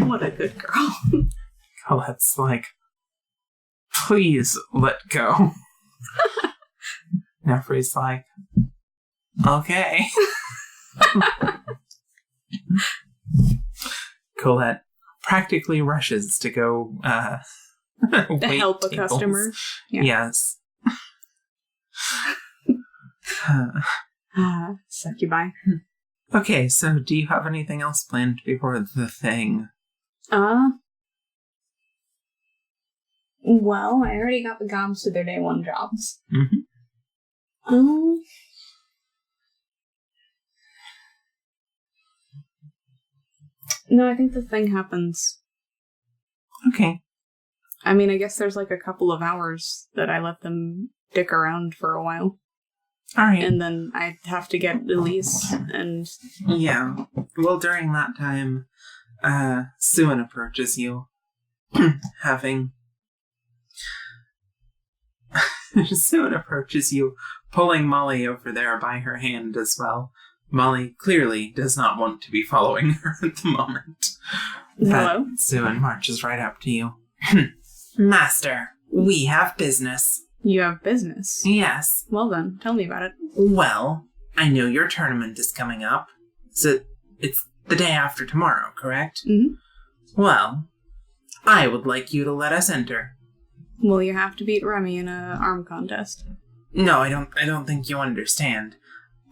What a good girl. Colette's like, please let go. Nefri's like, okay. Colette practically rushes to go to help a customer. Yeah. Yes. Succubi. Okay, so do you have anything else planned before the thing? Well, I already got the gobs to their day one jobs. Mm-hmm. No, I think the thing happens. Okay. I mean, I guess there's like a couple of hours that I let them dick around for a while. Alright. And then I have to get Elise and... Yeah. Well, during that time, Suin approaches you, Suin approaches you, pulling Molly over there by her hand as well. Molly clearly does not want to be following her at the moment. Hello? But Suin marches right up to you. Master, we have business. You have business? Yes. Well then, tell me about it. Well, I know your tournament is coming up. So it's the day after tomorrow, correct? Mm-hmm. Well, I would like you to let us enter. Well, you have to beat Remy in a arm contest. No, I don't think you understand.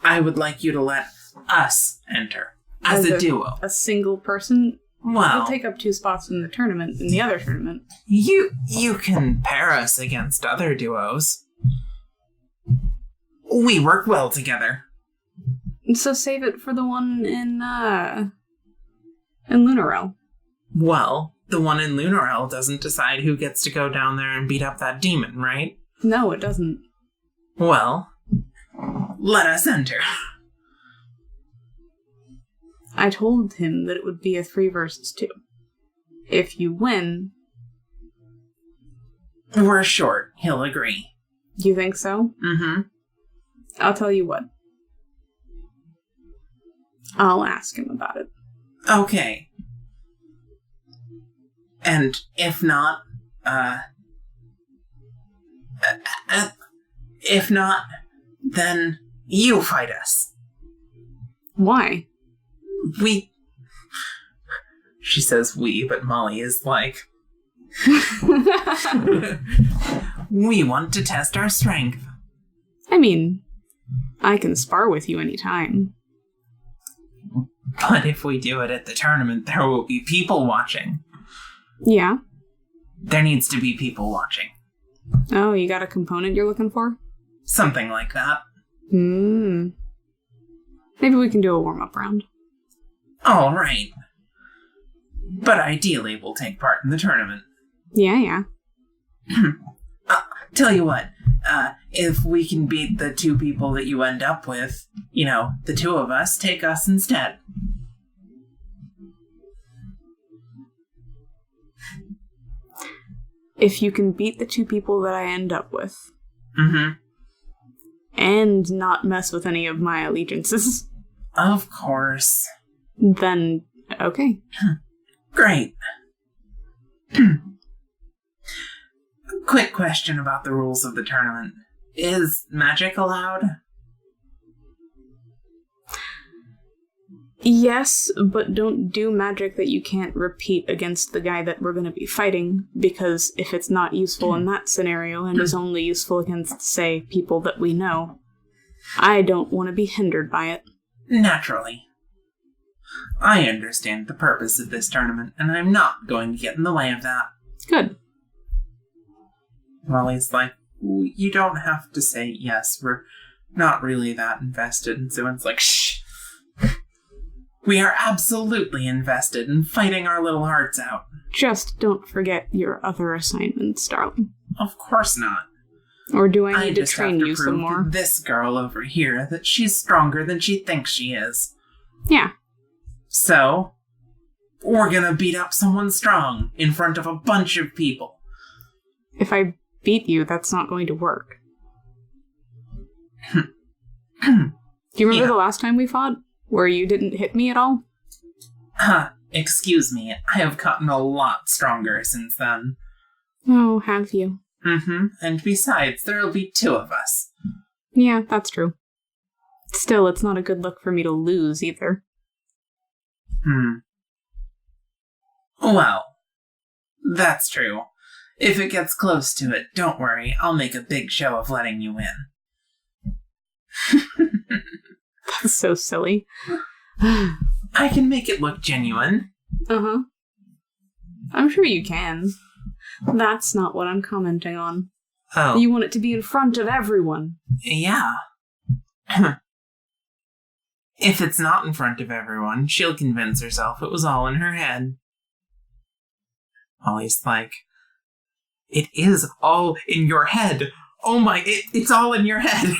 I would like you to let us enter. As a duo. A single person? Well, You'll take up 2 spots in the tournament, in the other tournament. You can pair us against other duos. We work well together. So save it for the one in Lunarel. Well, the one in Lunarel doesn't decide who gets to go down there and beat up that demon, right? No, it doesn't. Well, let us enter. I told him that it would be a 3 versus 2. If you win... We're short. He'll agree. You think so? Mm-hmm. I'll tell you what. I'll ask him about it. Okay. And if not, then you fight us. Why? She says we, but Molly is like, we want to test our strength. I mean, I can spar with you anytime. But if we do it at the tournament, there will be people watching. Yeah? There needs to be people watching. Oh, you got a component you're looking for? Something like that. Maybe we can do a warm-up round. All right. But ideally, we'll take part in the tournament. Yeah. Tell you what, if we can beat the 2 people that you end up with, the 2 of us, take us instead. If you can beat the 2 people that I end up with. Mm-hmm. And not mess with any of my allegiances. Of course. Then, okay. Great. Quick question about the rules of the tournament. Is magic allowed? Yes, but don't do magic that you can't repeat against the guy that we're going to be fighting, because if it's not useful in that scenario and is only useful against, say, people that we know, I don't want to be hindered by it. Naturally. I understand the purpose of this tournament, and I'm not going to get in the way of that. Good. Molly's like, you don't have to say yes, we're not really that invested. And Suin's like, shh! We are absolutely invested in fighting our little hearts out. Just don't forget your other assignments, darling. Of course not. Or do I need to train you some more? To this girl over here that she's stronger than she thinks she is. Yeah. So, we're gonna beat up someone strong in front of a bunch of people. If I beat you, that's not going to work. Do you remember the last time we fought? Where you didn't hit me at all? Excuse me. I have gotten a lot stronger since then. Oh, have you? Mm-hmm. And besides, there'll be 2 of us. Yeah, that's true. Still, it's not a good look for me to lose, either. Well, that's true. If it gets close to it, don't worry. I'll make a big show of letting you in. That's so silly. I can make it look genuine. Uh-huh. I'm sure you can. That's not what I'm commenting on. Oh. You want it to be in front of everyone. Yeah. If it's not in front of everyone, she'll convince herself it was all in her head. Molly's like, it is all in your head. Oh my, it's all in your head.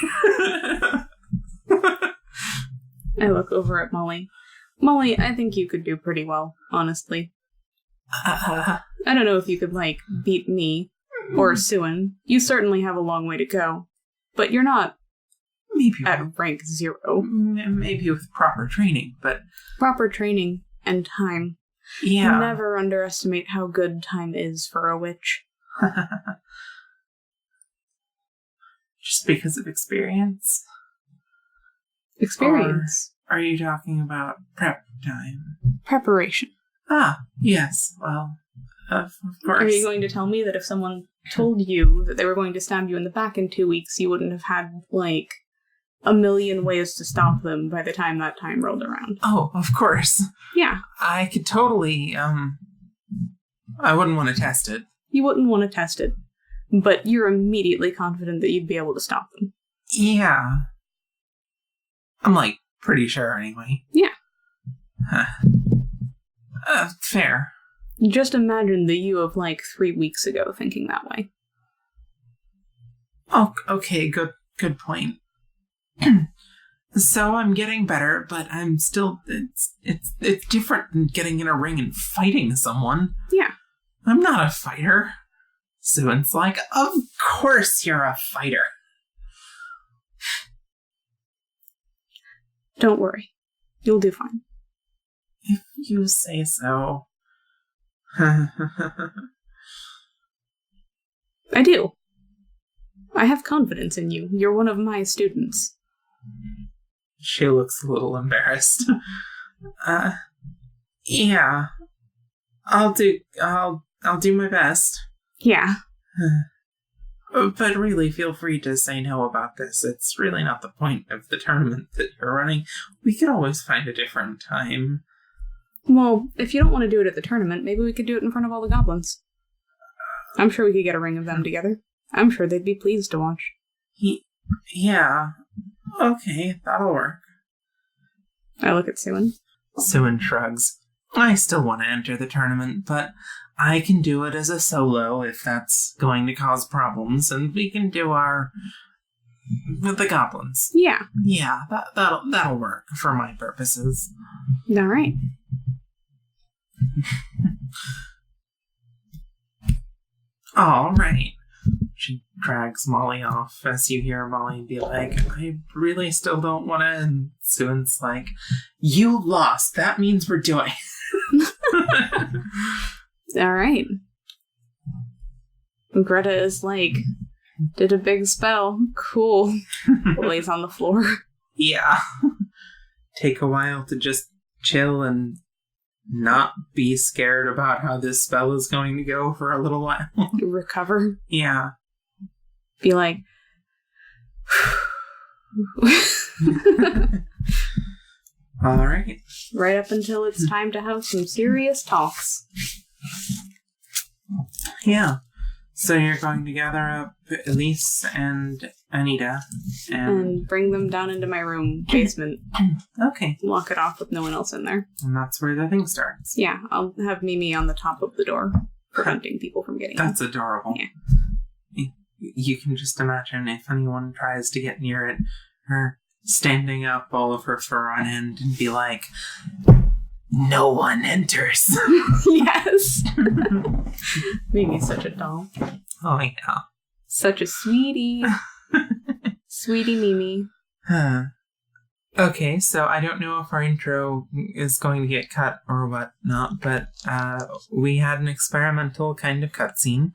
I look over at Molly. Molly, I think you could do pretty well, honestly. I don't know if you could, beat me or Suin. You certainly have a long way to go. But you're not at rank 0. Maybe with proper training, but... Proper training and time. Yeah. Never underestimate how good time is for a witch. Just because of experience? Experience? Or are you talking about prep time? Preparation. Ah, yes. Well, of course. Are you going to tell me that if someone told you that they were going to stab you in the back in 2 weeks, you wouldn't have had, a million ways to stop them by the time that time rolled around? Oh, of course. Yeah. I could totally, I wouldn't want to test it. You wouldn't want to test it, but you're immediately confident that you'd be able to stop them. Yeah. I'm, pretty sure anyway. Yeah. Fair. Just imagine the you of, 3 weeks ago thinking that way. Oh, okay, good point. So I'm getting better, but I'm still, it's different than getting in a ring and fighting someone. Yeah. I'm not a fighter. Suin's like, of course you're a fighter. Don't worry. You'll do fine. If you say so. I do. I have confidence in you. You're one of my students. She looks a little embarrassed. Yeah. I'll do my best. Yeah. But really, feel free to say no about this. It's really not the point of the tournament that you're running. We could always find a different time. Well, if you don't want to do it at the tournament, maybe we could do it in front of all the goblins. I'm sure we could get a ring of them together. I'm sure they'd be pleased to watch. Yeah. Okay, that'll work. I look at Suin. Suin shrugs. I still want to enter the tournament, but I can do it as a solo if that's going to cause problems, and we can do with the goblins. Yeah. Yeah, that'll work for my purposes. All right. All right. She drags Molly off as you hear Molly be like, I really still don't want to. And Suin's like, you lost. That means we're doing. All right. Greta is like, did a big spell. Cool. Lays on the floor. Yeah. Take a while to just chill and not be scared about how this spell is going to go for a little while. Recover. Yeah. Be like... All right. Right up until it's time to have some serious talks. Yeah. So you're going to gather up Elise and Anita and bring them down into my room, basement. Okay. Lock it off with no one else in there. And that's where the thing starts. Yeah, I'll have Mimi on the top of the door, preventing people from getting in. That's adorable. Yeah. You can just imagine if anyone tries to get near it, her standing up, all of her fur on end, and be like, no one enters. Yes. Mimi's such a doll. Oh, yeah. Such a sweetie. Sweetie Mimi. Okay, so I don't know if our intro is going to get cut or whatnot, but we had an experimental kind of cutscene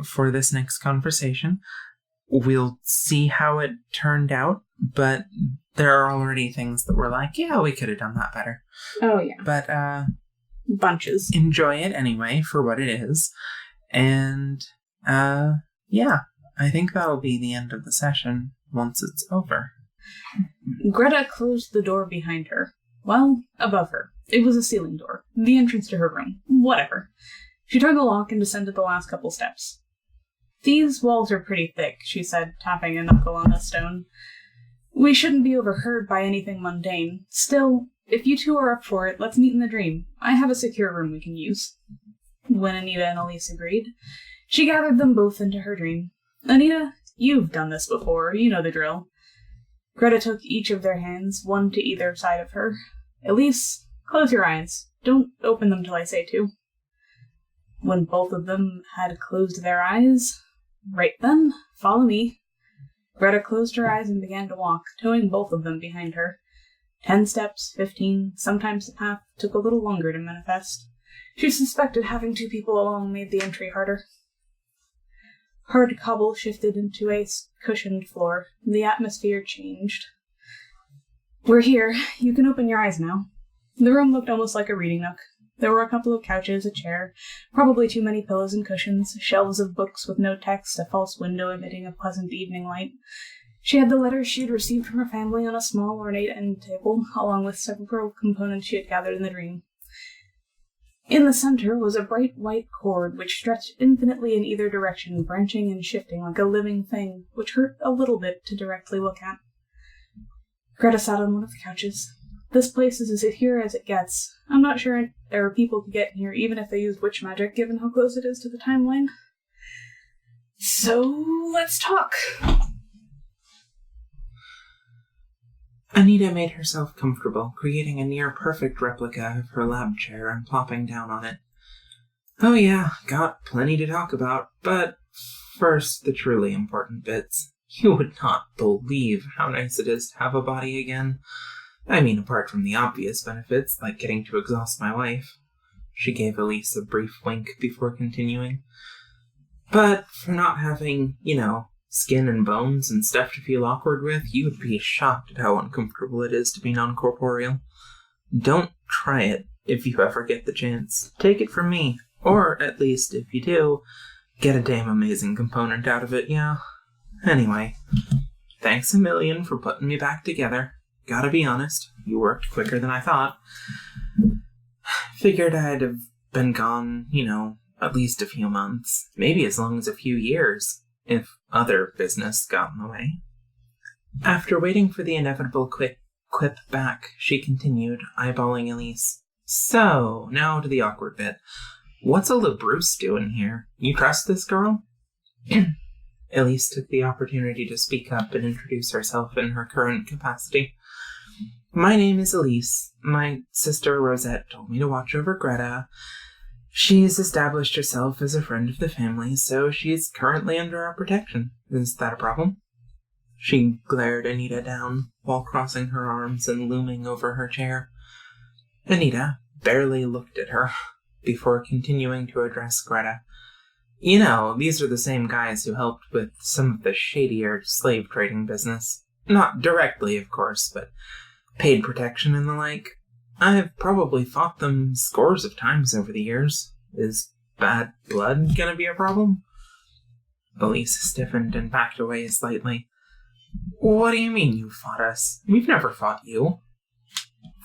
for this next conversation. We'll see how it turned out, but there are already things that we're like, yeah, we could have done that better. Oh, yeah. But, bunches. Enjoy it anyway for what it is. And, yeah, I think that'll be the end of the session once it's over. Greta closed the door behind her. Well, above her. It was a ceiling door. The entrance to her room. Whatever. She turned the lock and descended the last couple steps. These walls are pretty thick, she said, tapping a knuckle on the stone. We shouldn't be overheard by anything mundane. Still, if you two are up for it, let's meet in the dream. I have a secure room we can use. When Anita and Elise agreed, she gathered them both into her dream. Anita, you've done this before. You know the drill. Greta took each of their hands, one to either side of her. Elise, close your eyes. Don't open them till I say to. When both of them had closed their eyes, right then, follow me. Greta closed her eyes and began to walk, towing both of them behind her. 10 steps, 15, sometimes the path took a little longer to manifest. She suspected having 2 people along made the entry harder. Hard cobble shifted into a cushioned floor. The atmosphere changed. We're here. You can open your eyes now. The room looked almost like a reading nook. There were a couple of couches, a chair, probably too many pillows and cushions, shelves of books with no text, a false window emitting a pleasant evening light. She had the letters she had received from her family on a small, ornate end table, along with several components she had gathered in the dream. In the center was a bright white cord which stretched infinitely in either direction, branching and shifting like a living thing, which hurt a little bit to directly look at. Greta sat on one of the couches. This place is as secure as it gets. I'm not sure there are people who get in here even if they use witch magic, given how close it is to the timeline. So, let's talk. Anita made herself comfortable, creating a near-perfect replica of her lab chair and plopping down on it. Oh yeah, got plenty to talk about, but first the truly important bits. You would not believe how nice it is to have a body again. I mean, apart from the obvious benefits, like getting to exhaust my wife. She gave Elise a brief wink before continuing. But for not having, skin and bones and stuff to feel awkward with, you would be shocked at how uncomfortable it is to be non-corporeal. Don't try it if you ever get the chance. Take it from me. Or, at least, if you do, get a damn amazing component out of it, yeah? Anyway, thanks a million for putting me back together. Gotta be honest, you worked quicker than I thought. Figured I'd have been gone, at least a few months. Maybe as long as a few years, if other business got in the way. After waiting for the inevitable quip back, she continued, eyeballing Elise. So, now to the awkward bit. What's old Bruce doing here? You trust this girl? Elise took the opportunity to speak up and introduce herself in her current capacity. My name is Elise. My sister Rosette told me to watch over Greta. She's established herself as a friend of the family, so she's currently under our protection. Is that a problem? She glared Anita down while crossing her arms and looming over her chair. Anita barely looked at her before continuing to address Greta. These are the same guys who helped with some of the shadier slave trading business. Not directly, of course, but paid protection and the like. I've probably fought them scores of times over the years. Is bad blood gonna be a problem? Elise stiffened and backed away slightly. What do you mean you fought us? We've never fought you.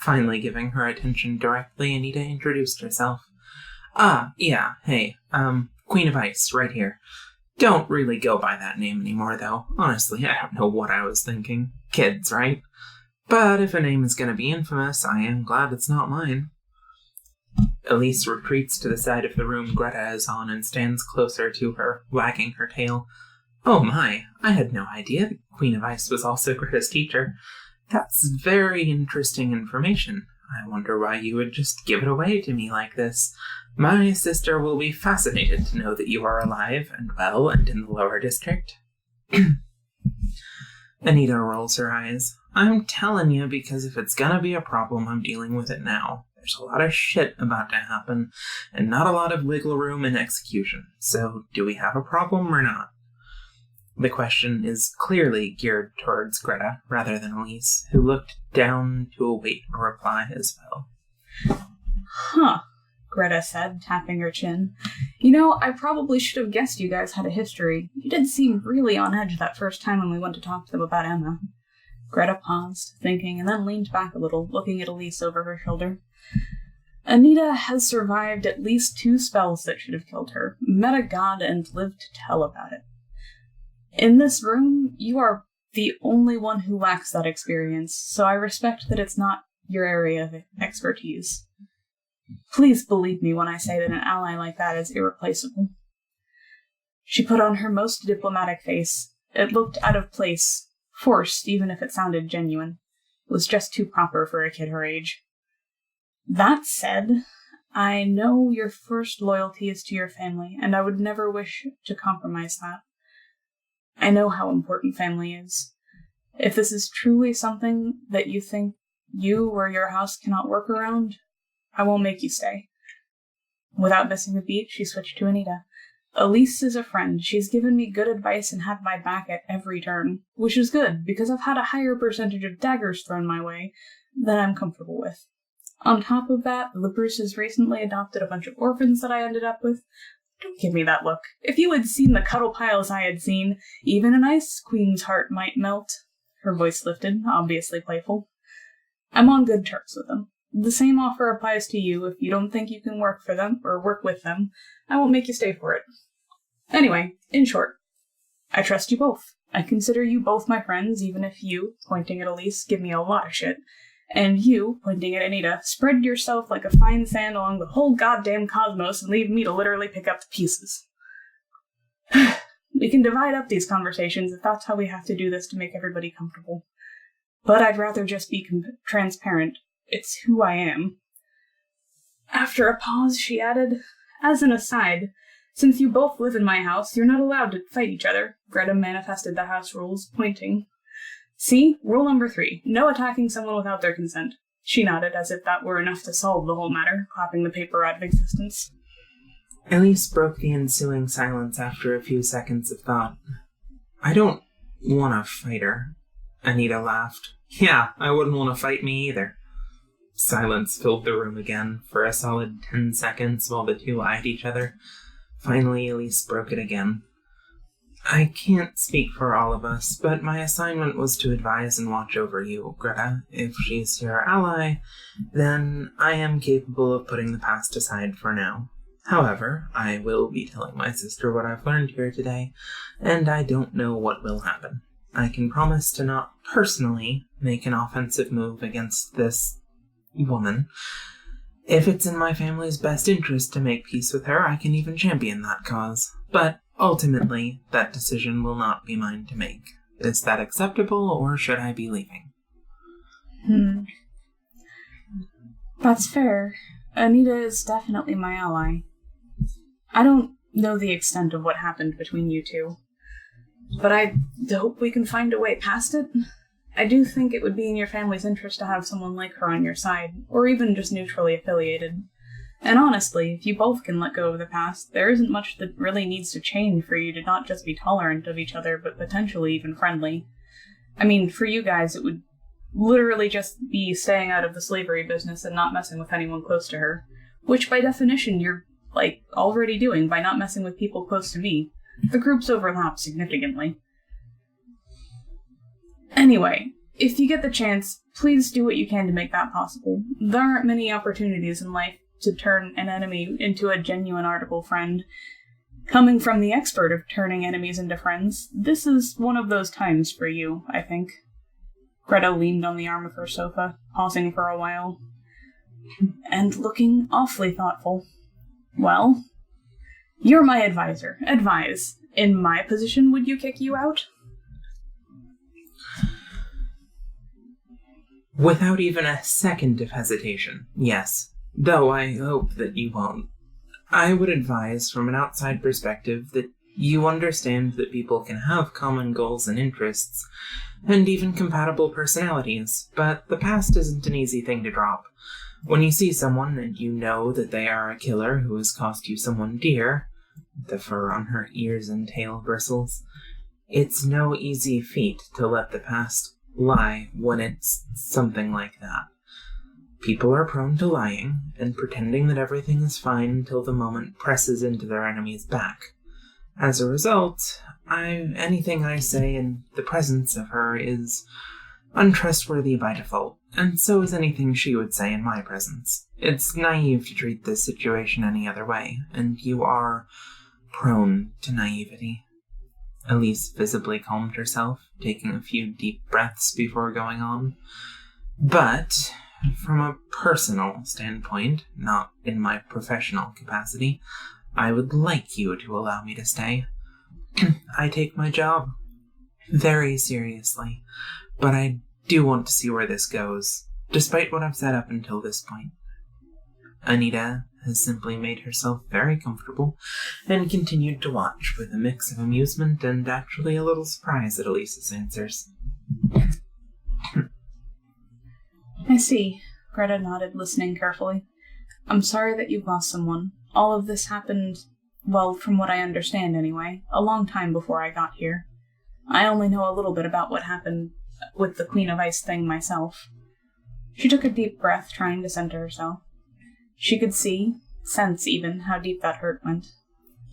Finally giving her attention directly, Anita introduced herself. Yeah, hey, Queen of Ice, right here. Don't really go by that name anymore, though. Honestly, I don't know what I was thinking. Kids, right? But if a name is going to be infamous, I am glad it's not mine. Elise retreats to the side of the room Greta is on and stands closer to her, wagging her tail. Oh my, I had no idea the Queen of Ice was also Greta's teacher. That's very interesting information. I wonder why you would just give it away to me like this. My sister will be fascinated to know that you are alive and well and in the lower district. Anita rolls her eyes. I'm telling you because if it's gonna be a problem, I'm dealing with it now. There's a lot of shit about to happen, and not a lot of wiggle room in execution. So, do we have a problem or not? The question is clearly geared towards Greta, rather than Elise, who looked down to await a reply as well. Huh, Greta said, tapping her chin. You know, I probably should have guessed you guys had a history. You did seem really on edge that first time when we went to talk to them about Emma. Greta paused, thinking, and then leaned back a little, looking at Elise over her shoulder. Anita has survived at least 2 spells that should have killed her, met a god, and lived to tell about it. In this room, you are the only one who lacks that experience, so I respect that it's not your area of expertise. Please believe me when I say that an ally like that is irreplaceable. She put on her most diplomatic face. It looked out of place, forced even if it sounded genuine. It was just too proper for a kid her age. That said, I know your first loyalty is to your family, and I would never wish to compromise that. I know how important family is. If this is truly something that you think you or your house cannot work around, I won't make you stay. Without missing a beat, she switched to Anita. Elise is a friend. She's given me good advice and had my back at every turn, which is good, because I've had a higher percentage of daggers thrown my way than I'm comfortable with. On top of that, the Bruces recently adopted a bunch of orphans that I ended up with. Don't give me that look. If you had seen the cuddle piles I had seen, even an ice queen's heart might melt. Her voice lifted, obviously playful. I'm on good terms with them. The same offer applies to you. If you don't think you can work for them, or work with them, I won't make you stay for it. Anyway, in short, I trust you both. I consider you both my friends, even if you, pointing at Elise, give me a lot of shit. And you, pointing at Anita, spread yourself like a fine sand along the whole goddamn cosmos and leave me to literally pick up the pieces. We can divide up these conversations if that's how we have to do this to make everybody comfortable. But I'd rather just be transparent. It's who I am. After a pause, she added, as an aside, since you both live in my house, you're not allowed to fight each other. Greta manifested the house rules, pointing. See? Rule number 3. No attacking someone without their consent. She nodded, as if that were enough to solve the whole matter, clapping the paper out of existence. Elise broke the ensuing silence after a few seconds of thought. I don't want to fight her. Anita laughed. Yeah, I wouldn't want to fight me either. Silence filled the room again for a solid 10 seconds while the two eyed each other. Finally, Elise broke it again. I can't speak for all of us, but my assignment was to advise and watch over you, Greta. If she's your ally, then I am capable of putting the past aside for now. However, I will be telling my sister what I've learned here today, and I don't know what will happen. I can promise to not personally make an offensive move against this woman. If it's in my family's best interest to make peace with her, I can even champion that cause. But ultimately, that decision will not be mine to make. Is that acceptable, or should I be leaving? That's fair. Anita is definitely my ally. I don't know the extent of what happened between you two, but I hope we can find a way past it. I do think it would be in your family's interest to have someone like her on your side, or even just neutrally affiliated. And honestly, if you both can let go of the past, there isn't much that really needs to change for you to not just be tolerant of each other, but potentially even friendly. I mean, for you guys, it would literally just be staying out of the slavery business and not messing with anyone close to her, which by definition you're, already doing by not messing with people close to me. The groups overlap significantly. Anyway, if you get the chance, please do what you can to make that possible. There aren't many opportunities in life to turn an enemy into a genuine article friend. Coming from the expert of turning enemies into friends, this is one of those times for you, I think. Greta leaned on the arm of her sofa, pausing for a while, and looking awfully thoughtful. Well, you're my advisor. Advise. In my position, would you kick you out? Without even a second of hesitation, yes. Though I hope that you won't. I would advise from an outside perspective that You understand that people can have common goals and interests, and even compatible personalities, but the past isn't an easy thing to drop. When you see someone and you know that they are a killer who has cost you someone dear, the fur on her ears and tail bristles, it's no easy feat to let the past lie when it's something like that. People are prone to lying and pretending that everything is fine until the moment presses into their enemy's back. As a result, anything I say in the presence of her is untrustworthy by default, and so is anything she would say in my presence. It's naive to treat this situation any other way, and you are prone to naivety. Elise visibly calmed herself, taking a few deep breaths before going on. But, from a personal standpoint, not in my professional capacity, I would like you to allow me to stay. I take my job very seriously, but I do want to see where this goes, despite what I've said up until this point. Anita has simply made herself very comfortable and continued to watch with a mix of amusement and actually a little surprise at Elise's answers. I see. Greta nodded, listening carefully. I'm sorry that you've lost someone. All of this happened, well, from what I understand anyway, a long time before I got here. I only know a little bit about what happened with the Queen of Ice thing myself. She took a deep breath, trying to center herself. She could sense even, how deep that hurt went.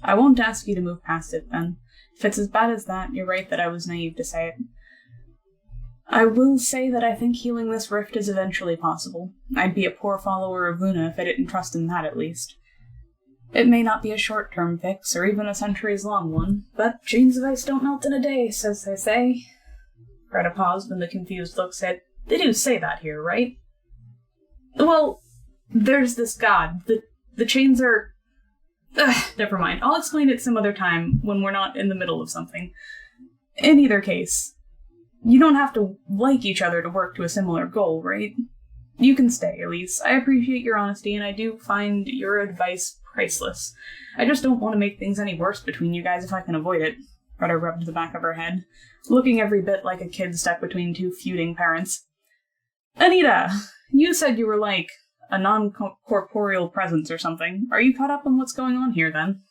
I won't ask you to move past it, then. If it's as bad as that, you're right that I was naive to say it. I will say that I think healing this rift is eventually possible. I'd be a poor follower of Luna if I didn't trust in that, at least. It may not be a short-term fix, or even a centuries-long one, but chains of ice don't melt in a day, as they say. Greta paused when the confused look said, They do say that here, right? Well, there's this god. The chains are... never mind. I'll explain it some other time when we're not in the middle of something. In either case, you don't have to like each other to work to a similar goal, right? You can stay, Elise. I appreciate your honesty, and I do find your advice priceless. I just don't want to make things any worse between you guys if I can avoid it. Greta rubbed the back of her head, looking every bit like a kid stuck between two feuding parents. Anita, you said you were like a non-corporeal presence or something. Are you caught up on what's going on here, then?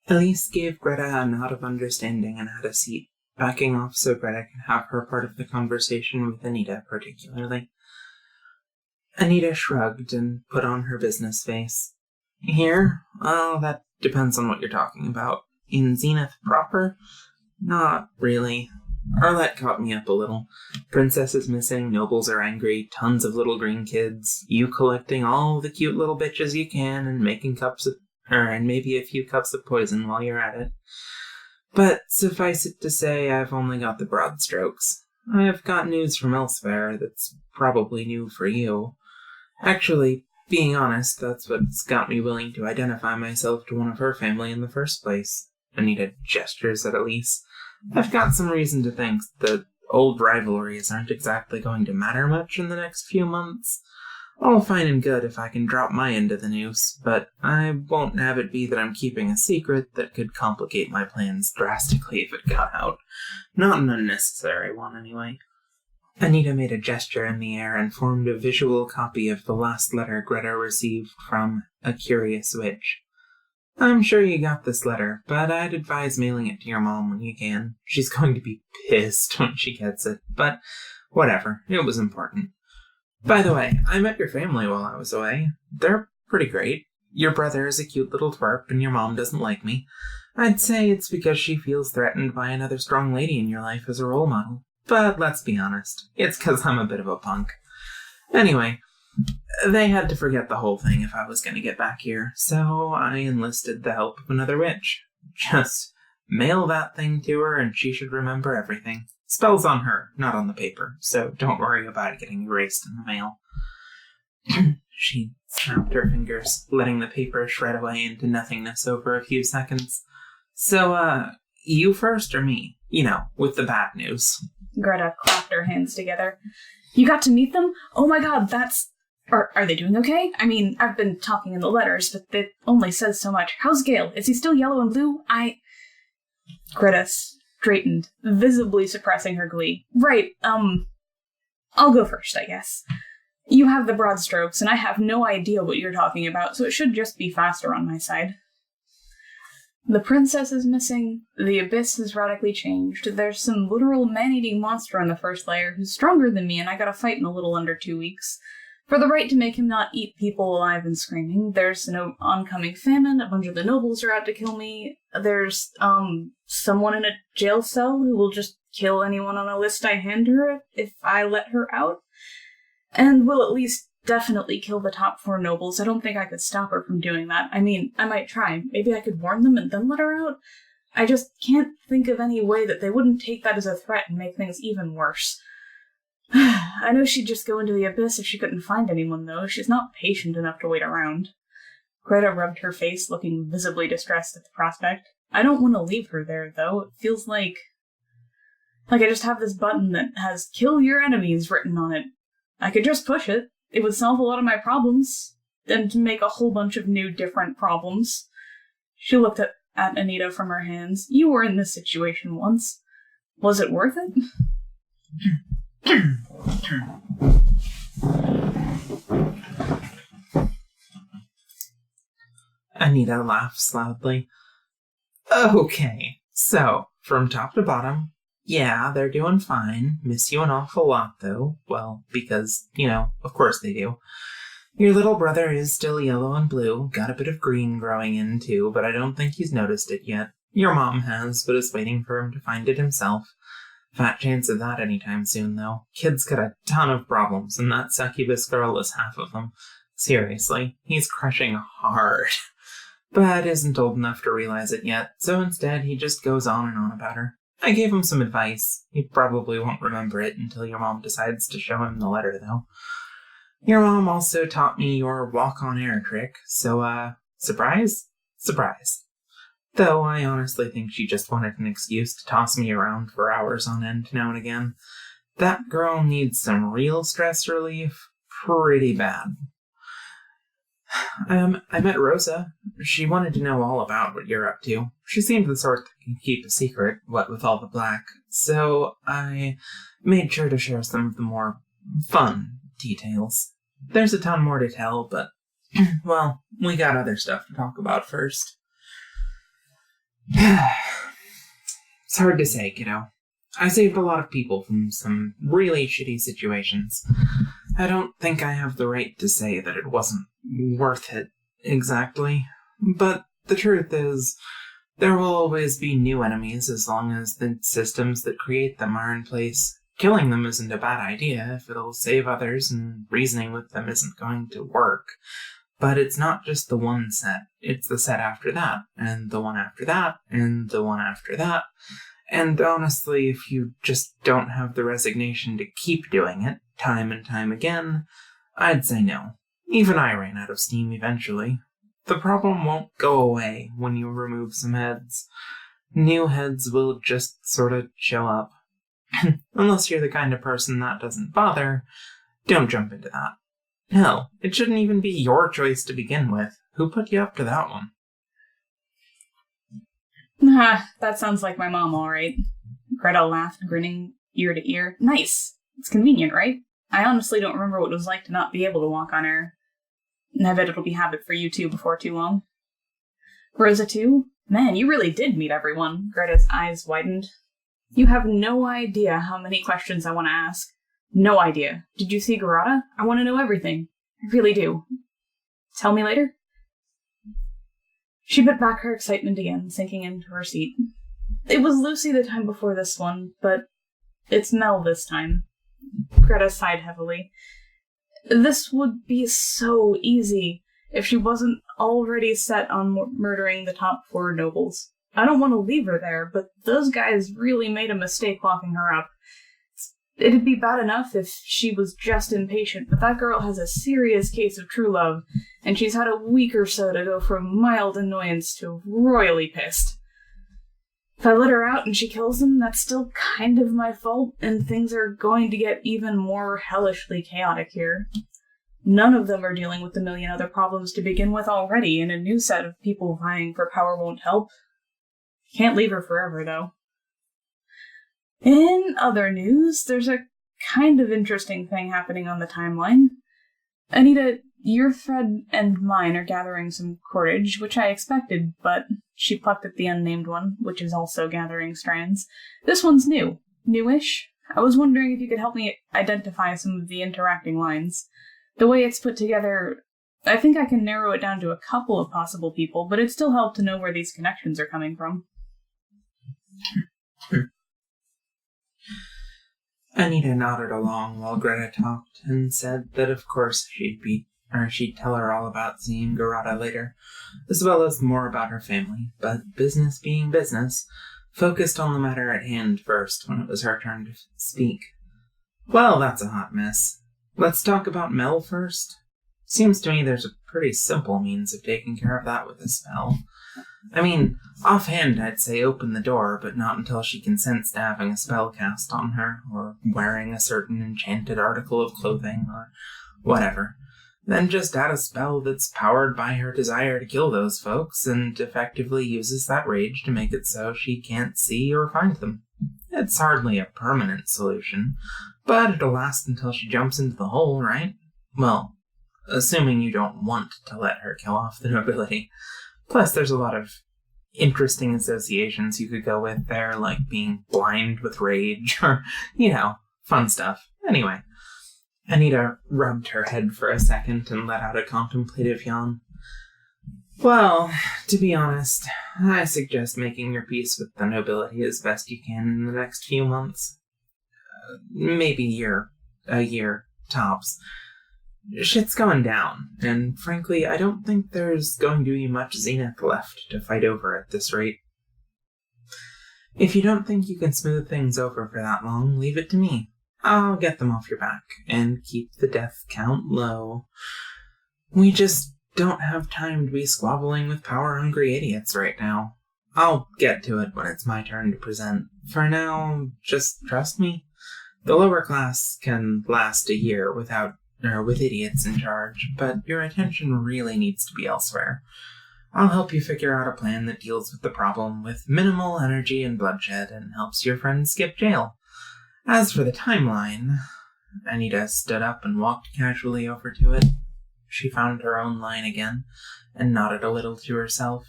Elise gave Greta a nod of understanding and had a seat, backing off so Greta can have her part of the conversation with Anita particularly. Anita shrugged and put on her business face. Here? Well, that depends on what you're talking about. In Zenith proper? Not really. Arlette caught me up a little. Princess is missing, nobles are angry, tons of little green kids, you collecting all the cute little bitches you can and making and maybe a few cups of poison while you're at it. But suffice it to say, I've only got the broad strokes. I've got news from elsewhere that's probably new for you. Actually, being honest, that's what's got me willing to identify myself to one of her family in the first place. Anita gestures at Elise. I've got some reason to think that old rivalries aren't exactly going to matter much in the next few months. All fine and good if I can drop my end of the noose, but I won't have it be that I'm keeping a secret that could complicate my plans drastically if it got out. Not an unnecessary one, anyway. Anita made a gesture in the air and formed a visual copy of the last letter Greta received from A Curious Witch. I'm sure you got this letter, but I'd advise mailing it to your mom when you can. She's going to be pissed when she gets it, but whatever, it was important. By the way, I met your family while I was away. They're pretty great. Your brother is a cute little twerp, and your mom doesn't like me. I'd say it's because she feels threatened by another strong lady in your life as a role model. But let's be honest, it's because I'm a bit of a punk. Anyway, they had to forget the whole thing if I was going to get back here, so I enlisted the help of another witch. Just mail that thing to her and she should remember everything. Spell's on her, not on the paper, so don't worry about it getting erased in the mail. She snapped her fingers, letting the paper shred away into nothingness over a few seconds. So, you first or me? You know, with the bad news. Greta clapped her hands together. You got to meet them? Oh my god, that's... Are they doing okay? I mean, I've been talking in the letters, but it only says so much. How's Gale? Is he still yellow and blue? Greta straightened, visibly suppressing her glee. Right, I'll go first, I guess. You have the broad strokes, and I have no idea what you're talking about, so it should just be faster on my side. The princess is missing, the abyss has radically changed, there's some literal man-eating monster on the first layer who's stronger than me, and I gotta fight in a little under 2 weeks. For the right to make him not eat people alive and screaming, there's an oncoming famine, a bunch of the nobles are out to kill me, there's, someone in a jail cell who will just kill anyone on a list I hand her if I let her out, and will at least definitely kill the top 4 nobles. I don't think I could stop her from doing that. I mean, I might try. Maybe I could warn them and then let her out? I just can't think of any way that they wouldn't take that as a threat and make things even worse. I know she'd just go into the abyss if she couldn't find anyone, though. She's not patient enough to wait around. Greta rubbed her face, looking visibly distressed at the prospect. I don't want to leave her there, though. It feels like I just have this button that has "kill your enemies" written on it. I could just push it. It would solve a lot of my problems, and make a whole bunch of new, different problems. She looked at Anita from her hands. You were in this situation once. Was it worth it? Anita laughs loudly. Okay, so, from top to bottom, yeah, they're doing fine. Miss you an awful lot, though. Well, because, of course they do. Your little brother is still yellow and blue, got a bit of green growing in, too, but I don't think he's noticed it yet. Your mom has, but is waiting for him to find it himself. Fat chance of that anytime soon, though. Kid's got a ton of problems, and that succubus girl is half of them. Seriously, he's crushing hard. But isn't old enough to realize it yet, so instead he just goes on and on about her. I gave him some advice. He probably won't remember it until your mom decides to show him the letter, though. Your mom also taught me your walk-on-air trick, so, surprise? Surprise. Though I honestly think she just wanted an excuse to toss me around for hours on end now and again. That girl needs some real stress relief pretty bad. I met Rosa. She wanted to know all about what you're up to. She seemed the sort that can keep a secret, what with all the black, so I made sure to share some of the more fun details. There's a ton more to tell, but, well, we got other stuff to talk about first. It's hard to say, kiddo. I saved a lot of people from some really shitty situations. I don't think I have the right to say that it wasn't worth it, exactly. But the truth is, there will always be new enemies as long as the systems that create them are in place. Killing them isn't a bad idea if it'll save others, and reasoning with them isn't going to work. But it's not just the one set, it's the set after that, and the one after that, and the one after that. And honestly, if you just don't have the resignation to keep doing it, time and time again, I'd say no. Even I ran out of steam eventually. The problem won't go away when you remove some heads. New heads will just sort of show up. Unless you're the kind of person that doesn't bother, don't jump into that. Hell, it shouldn't even be your choice to begin with. Who put you up to that one? That sounds like my mom, all right. Greta laughed, grinning ear to ear. Nice. It's convenient, right? I honestly don't remember what it was like to not be able to walk on air. And I bet it'll be habit for you too before too long. Rosa too? Man, you really did meet everyone. Greta's eyes widened. You have no idea how many questions I want to ask. No idea. Did you see Garada? I want to know everything. I really do. Tell me later? She bit back her excitement again, sinking into her seat. It was Lucy the time before this one, but it's Mel this time. Greta sighed heavily. This would be so easy if she wasn't already set on murdering the top 4 nobles. I don't want to leave her there, but those guys really made a mistake locking her up. It'd be bad enough if she was just impatient, but that girl has a serious case of true love, and she's had a week or so to go from mild annoyance to royally pissed. If I let her out and she kills him, that's still kind of my fault, and things are going to get even more hellishly chaotic here. None of them are dealing with the million other problems to begin with already, and a new set of people vying for power won't help. Can't leave her forever, though. In other news, there's a kind of interesting thing happening on the timeline. Anita, your thread and mine are gathering some cordage, which I expected, but she plucked at the unnamed one, which is also gathering strands. This one's new. Newish. I was wondering if you could help me identify some of the interacting lines. The way it's put together, I think I can narrow it down to a couple of possible people, but it'd still help to know where these connections are coming from. Anita nodded along while Greta talked and said that of course she'd tell her all about seeing Greta later, as well as more about her family, but business being business, focused on the matter at hand first when it was her turn to speak. Well, that's a hot mess. Let's talk about Mel first. Seems to me there's a pretty simple means of taking care of that with a spell. I mean, offhand I'd say open the door, but not until she consents to having a spell cast on her, or wearing a certain enchanted article of clothing, or whatever. Then just add a spell that's powered by her desire to kill those folks, and effectively uses that rage to make it so she can't see or find them. It's hardly a permanent solution, but it'll last until she jumps into the hole, right? Well, assuming you don't want to let her kill off the nobility. Plus, there's a lot of interesting associations you could go with there, like being blind with rage, or, fun stuff. Anyway, Anita rubbed her head for a second and let out a contemplative yawn. Well, to be honest, I suggest making your peace with the nobility as best you can in the next few months. Maybe a year, tops. Shit's going down, and frankly, I don't think there's going to be much zenith left to fight over at this rate. If you don't think you can smooth things over for that long, leave it to me. I'll get them off your back, and keep the death count low. We just don't have time to be squabbling with power-hungry idiots right now. I'll get to it when it's my turn to present. For now, just trust me. The lower class can last a year with idiots in charge, but your attention really needs to be elsewhere. I'll help you figure out a plan that deals with the problem with minimal energy and bloodshed and helps your friends skip jail. As for the timeline, Anita stood up and walked casually over to it. She found her own line again and nodded a little to herself.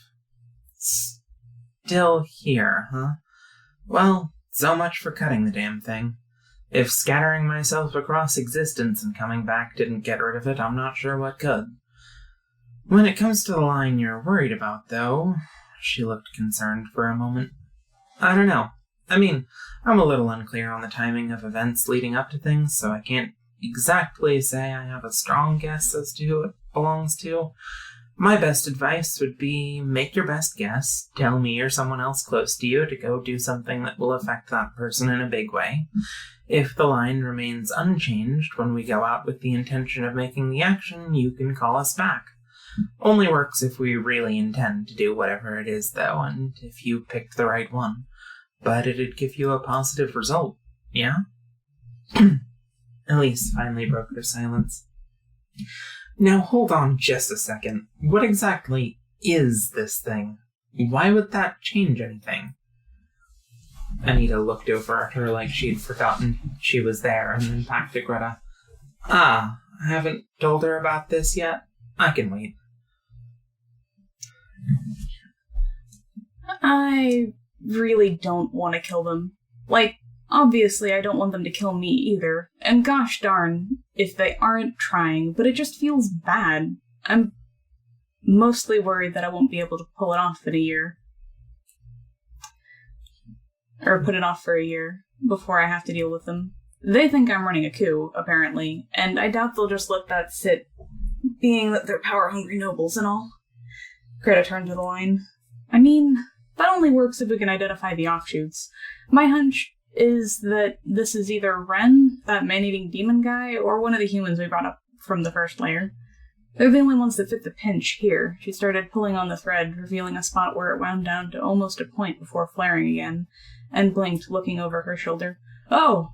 Still here, huh? Well, so much for cutting the damn thing. If scattering myself across existence and coming back didn't get rid of it, I'm not sure what could. When it comes to the line you're worried about, though, she looked concerned for a moment. I don't know. I mean, I'm a little unclear on the timing of events leading up to things, so I can't exactly say I have a strong guess as to who it belongs to. My best advice would be make your best guess, tell me or someone else close to you to go do something that will affect that person in a big way. If the line remains unchanged when we go out with the intention of making the action, you can call us back. Only works if we really intend to do whatever it is, though, and if you picked the right one. But it'd give you a positive result, yeah? Elise finally broke her silence. Now hold on just a second. What exactly is this thing? Why would that change anything? Anita looked over at her like she'd forgotten she was there, and then back to Greta. I haven't told her about this yet? I can wait. I really don't want to kill them. Obviously I don't want them to kill me either, and gosh darn if they aren't trying, but it just feels bad. I'm mostly worried that I won't be able to pull it off in a year. Or put it off for a year, before I have to deal with them. They think I'm running a coup, apparently, and I doubt they'll just let that sit, being that they're power-hungry nobles and all. Greta turned to the line. I mean, that only works if we can identify the offshoots. My hunch is that this is either Ren, that man-eating demon guy, or one of the humans we brought up from the first layer. They're the only ones that fit the pinch here. She started pulling on the thread, revealing a spot where it wound down to almost a point before flaring again, and blinked, looking over her shoulder. Oh!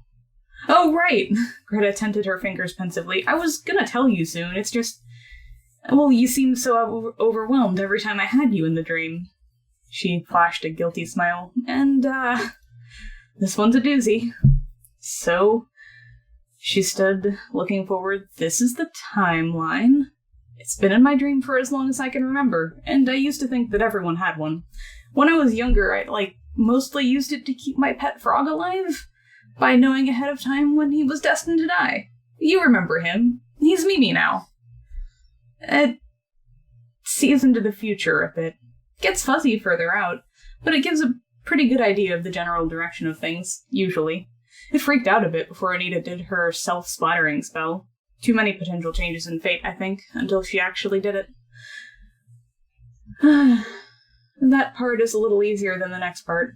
Oh, right! Greta tented her fingers pensively. I was gonna tell you soon, it's just... Well, you seemed so overwhelmed every time I had you in the dream. She flashed a guilty smile. And, this one's a doozy. So, she stood, looking forward. This is the timeline. It's been in my dream for as long as I can remember, and I used to think that everyone had one. When I was younger, I, mostly used it to keep my pet frog alive, by knowing ahead of time when he was destined to die. You remember him. He's Mimi now. It sees into the future a bit. Gets fuzzy further out, but it gives a pretty good idea of the general direction of things, usually. It freaked out a bit before Anita did her self-splattering spell. Too many potential changes in fate, I think, until she actually did it. That part is a little easier than the next part.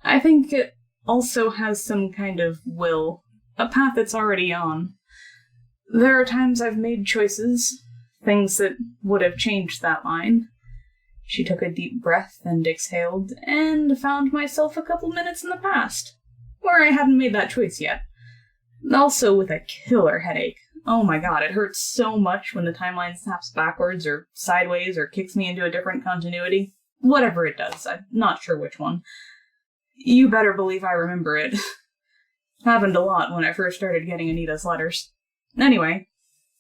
I think it also has some kind of will, a path it's already on. There are times I've made choices, things that would have changed that line. She took a deep breath and exhaled, and found myself a couple minutes in the past, where I hadn't made that choice yet. Also with a killer headache. Oh my god, it hurts so much when the timeline snaps backwards or sideways or kicks me into a different continuity. Whatever it does, I'm not sure which one. You better believe I remember it. Happened a lot when I first started getting Anita's letters. Anyway,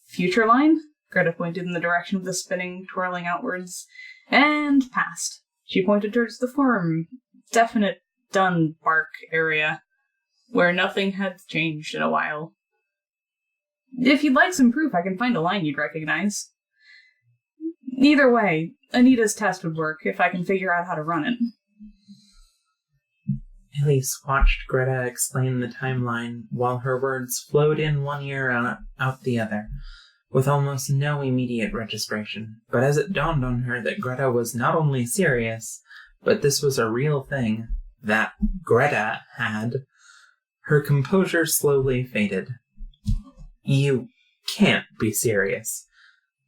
future line? Greta pointed in the direction of the spinning, twirling outwards, and past. She pointed towards the firm, definite done bark area, where nothing had changed in a while. If you'd like some proof, I can find a line you'd recognize. Either way, Anita's test would work if I can figure out how to run it. Elise watched Greta explain the timeline while her words flowed in one ear and out the other, with almost no immediate registration. But as it dawned on her that Greta was not only serious, but this was a real thing that Greta had, her composure slowly faded. You can't be serious.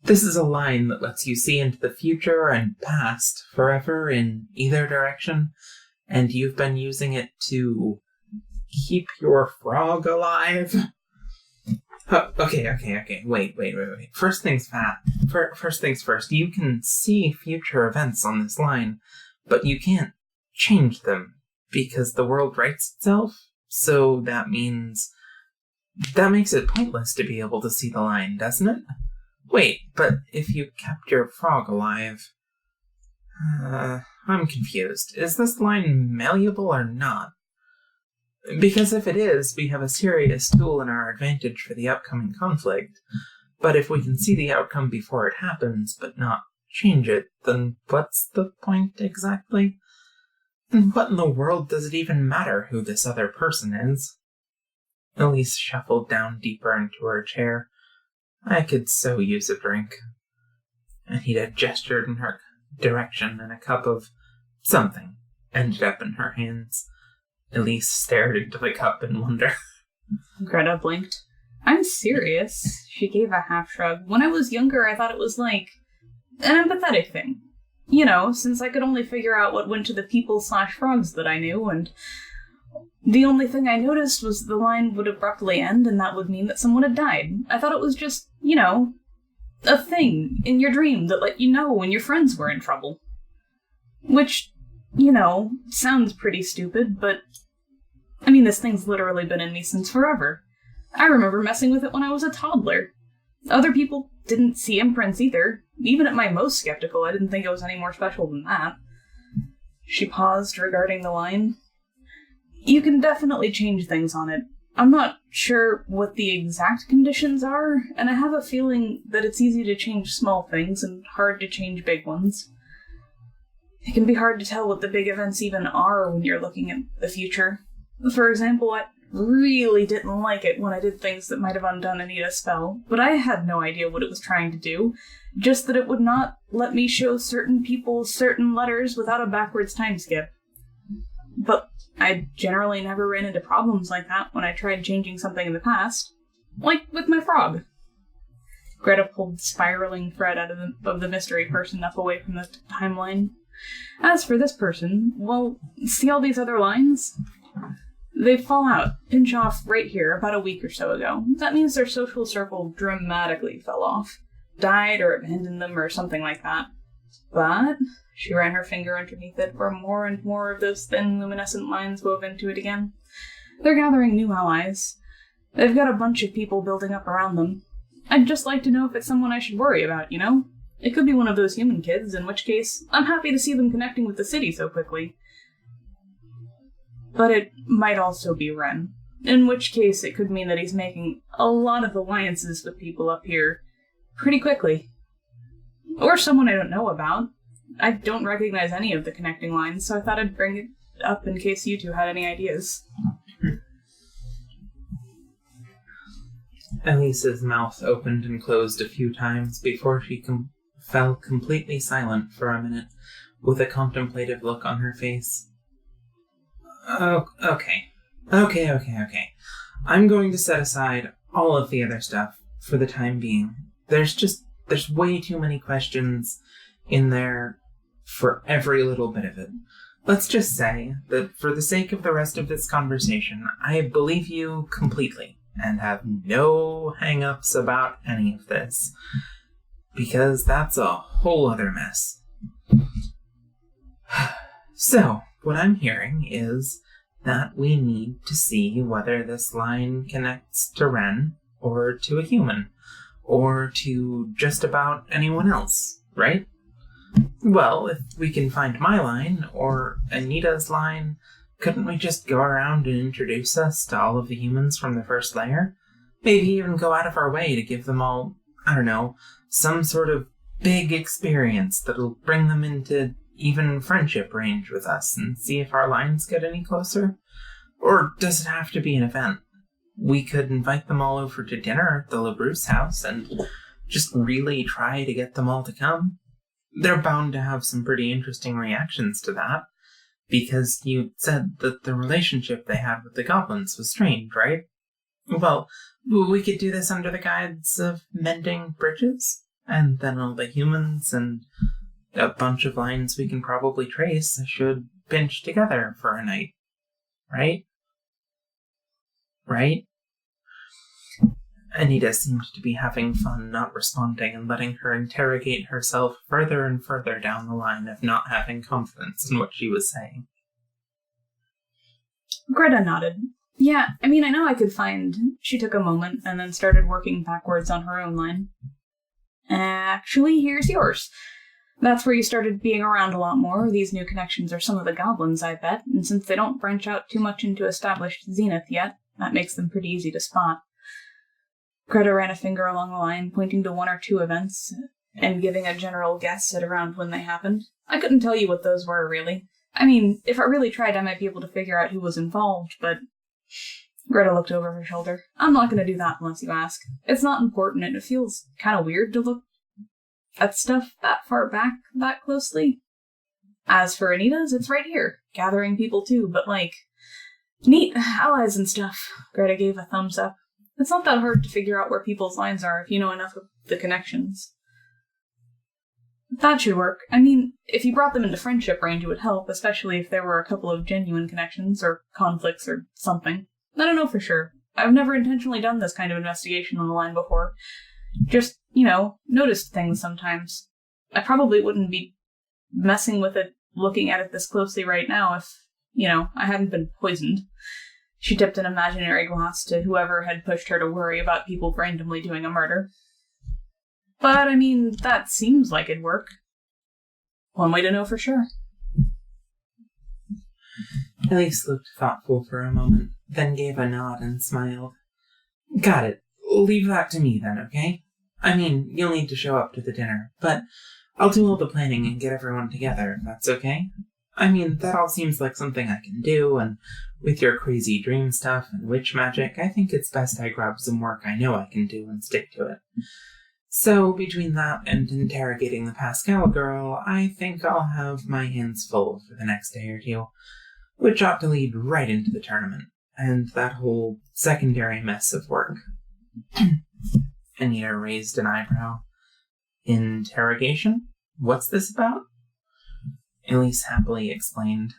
This is a line that lets you see into the future and past forever in either direction, and you've been using it to keep your frog alive? Okay. Wait. First things first. You can see future events on this line, but you can't change them because the world writes itself. So that makes it pointless to be able to see the line, doesn't it? Wait, but if you kept your frog alive... I'm confused. Is this line malleable or not? Because if it is, we have a serious tool in our advantage for the upcoming conflict. But if we can see the outcome before it happens, but not change it, then what's the point exactly? And what in the world does it even matter who this other person is? Elise shuffled down deeper into her chair. I could so use a drink. Anita gestured in her direction, and a cup of something ended up in her hands. Elise stared into the cup in wonder. Greta blinked. I'm serious. She gave a half shrug. When I was younger, I thought it was an empathetic thing. You know, since I could only figure out what went to the people/frogs that I knew, and the only thing I noticed was the line would abruptly end, and that would mean that someone had died. I thought it was just, a thing in your dream that let you know when your friends were in trouble. Which, sounds pretty stupid, but this thing's literally been in me since forever. I remember messing with it when I was a toddler. Other people didn't see imprints either. Even at my most skeptical, I didn't think it was any more special than that. She paused, regarding the line. You can definitely change things on it. I'm not sure what the exact conditions are, and I have a feeling that it's easy to change small things and hard to change big ones. It can be hard to tell what the big events even are when you're looking at the future. For example, I really didn't like it when I did things that might have undone Anita's spell, but I had no idea what it was trying to do, just that it would not let me show certain people certain letters without a backwards time skip. But I generally never ran into problems like that when I tried changing something in the past. Like with my frog. Greta pulled the spiraling thread out of the mystery person up away from the timeline. As for this person, well, see all these other lines? They fall out, pinch off right here about a week or so ago. That means their social circle dramatically fell off. Died or abandoned them or something like that. But she ran her finger underneath it where more and more of those thin luminescent lines wove into it again. They're gathering new allies. They've got a bunch of people building up around them. I'd just like to know if it's someone I should worry about, you know? It could be one of those human kids, in which case, I'm happy to see them connecting with the city so quickly. But it might also be Ren, in which case it could mean that he's making a lot of alliances with people up here pretty quickly. Or someone I don't know about. I don't recognize any of the connecting lines, so I thought I'd bring it up in case you two had any ideas. Elise's mouth opened and closed a few times before she fell completely silent for a minute, with a contemplative look on her face. Oh, okay. I'm going to set aside all of the other stuff for the time being. There's way too many questions in there for every little bit of it. Let's just say that for the sake of the rest of this conversation, I believe you completely and have no hang-ups about any of this, because that's a whole other mess. So, what I'm hearing is that we need to see whether this line connects to Ren, or to a human, or to just about anyone else, right? Well, if we can find my line, or Anita's line, couldn't we just go around and introduce us to all of the humans from the first layer? Maybe even go out of our way to give them all, I don't know, some sort of big experience that'll bring them into even friendship range with us and see if our lines get any closer? Or does it have to be an event? We could invite them all over to dinner at the LaBruce house and just really try to get them all to come. They're bound to have some pretty interesting reactions to that, because you said that the relationship they had with the goblins was strange, right? Well, we could do this under the guise of mending bridges, and then all the humans and a bunch of lines we can probably trace should pinch together for a night. Right? Right? Anita seemed to be having fun not responding and letting her interrogate herself further and further down the line of not having confidence in what she was saying. Greta nodded. Yeah, I know I could find... She took a moment and then started working backwards on her own line. Actually, here's yours. That's where you started being around a lot more. These new connections are some of the goblins, I bet, and since they don't branch out too much into established zenith yet, that makes them pretty easy to spot. Greta ran a finger along the line, pointing to one or two events, and giving a general guess at around when they happened. I couldn't tell you what those were, really. If I really tried, I might be able to figure out who was involved, but... Greta looked over her shoulder. I'm not going to do that unless you ask. It's not important, and it feels kind of weird to look at stuff that far back that closely. As for Anita's, it's right here. Gathering people too, but neat allies and stuff. Greta gave a thumbs up. It's not that hard to figure out where people's lines are if you know enough of the connections. That should work. If you brought them into friendship range, it would help, especially if there were a couple of genuine connections, or conflicts, or something. I don't know for sure. I've never intentionally done this kind of investigation on the line before. Just, noticed things sometimes. I probably wouldn't be messing with it, looking at it this closely right now if, I hadn't been poisoned. She tipped an imaginary glass to whoever had pushed her to worry about people randomly doing a murder. But, that seems like it'd work. One way to know for sure. Elise looked thoughtful for a moment, then gave a nod and smiled. Got it. Leave that to me then, okay? You'll need to show up to the dinner, but I'll do all the planning and get everyone together, if that's okay? That all seems like something I can do, and with your crazy dream stuff and witch magic, I think it's best I grab some work I know I can do and stick to it. So, between that and interrogating the Pascal girl, I think I'll have my hands full for the next day or two, which ought to lead right into the tournament, and that whole secondary mess of work. Anita raised an eyebrow. Interrogation? What's this about? Elise happily explained.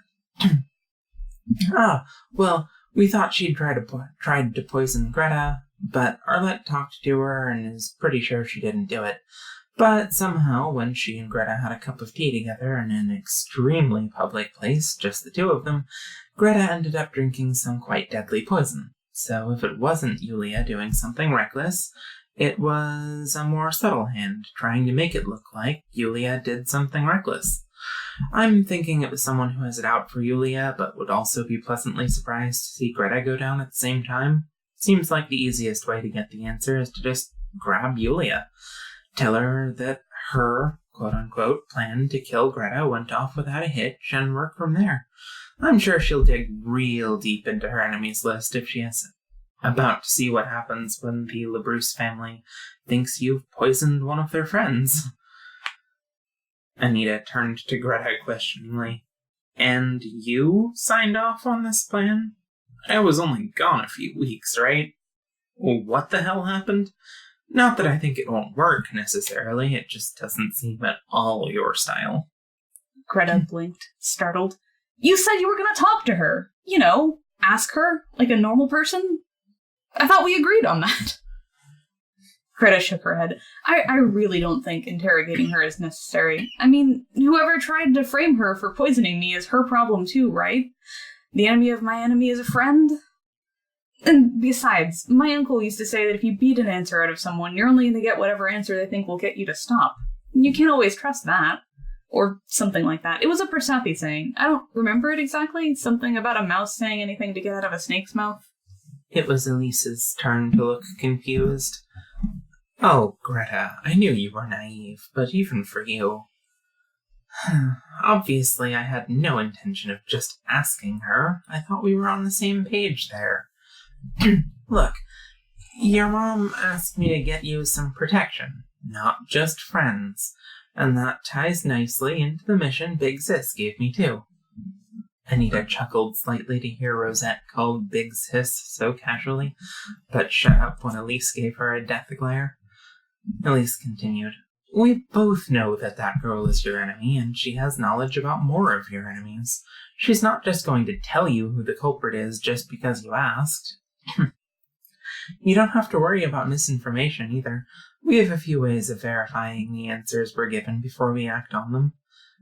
Well, We thought she'd tried to poison Greta, but Arlette talked to her and is pretty sure she didn't do it. But somehow, when she and Greta had a cup of tea together in an extremely public place, just the two of them, Greta ended up drinking some quite deadly poison. So if it wasn't Yulia doing something reckless, it was a more subtle hand trying to make it look like Yulia did something reckless. I'm thinking it was someone who has it out for Yulia, but would also be pleasantly surprised to see Greta go down at the same time. Seems like the easiest way to get the answer is to just grab Yulia. Tell her that her, quote-unquote, plan to kill Greta went off without a hitch and work from there. I'm sure she'll dig real deep into her enemies list if she is about to see what happens when the LaBruce family thinks you've poisoned one of their friends. Anita turned to Greta questioningly. And you signed off on this plan? I was only gone a few weeks, right? What the hell happened? Not that I think it won't work, necessarily. It just doesn't seem at all your style. Greta blinked, startled. You said you were going to talk to her. You know, ask her, like a normal person. I thought we agreed on that. Greta shook her head. I really don't think interrogating her is necessary. I mean, whoever tried to frame her for poisoning me is her problem too, right? The enemy of my enemy is a friend? And besides, my uncle used to say that if you beat an answer out of someone, you're only going to get whatever answer they think will get you to stop. You can't always trust that. Or something like that. It was a Persephone saying. I don't remember it exactly. Something about a mouse saying anything to get out of a snake's mouth. It was Elise's turn to look confused. Oh, Greta, I knew you were naive, but even for you... Obviously, I had no intention of just asking her. I thought we were on the same page there. Look, your mom asked me to get you some protection, not just friends, and that ties nicely into the mission Big Sis gave me too. Anita chuckled slightly to hear Rosette called Big Sis so casually, but shut up when Elise gave her a death glare. Elise continued, We both know that that girl is your enemy, and she has knowledge about more of your enemies. She's not just going to tell you who the culprit is just because you asked. You don't have to worry about misinformation either. We have a few ways of verifying the answers we're given before we act on them.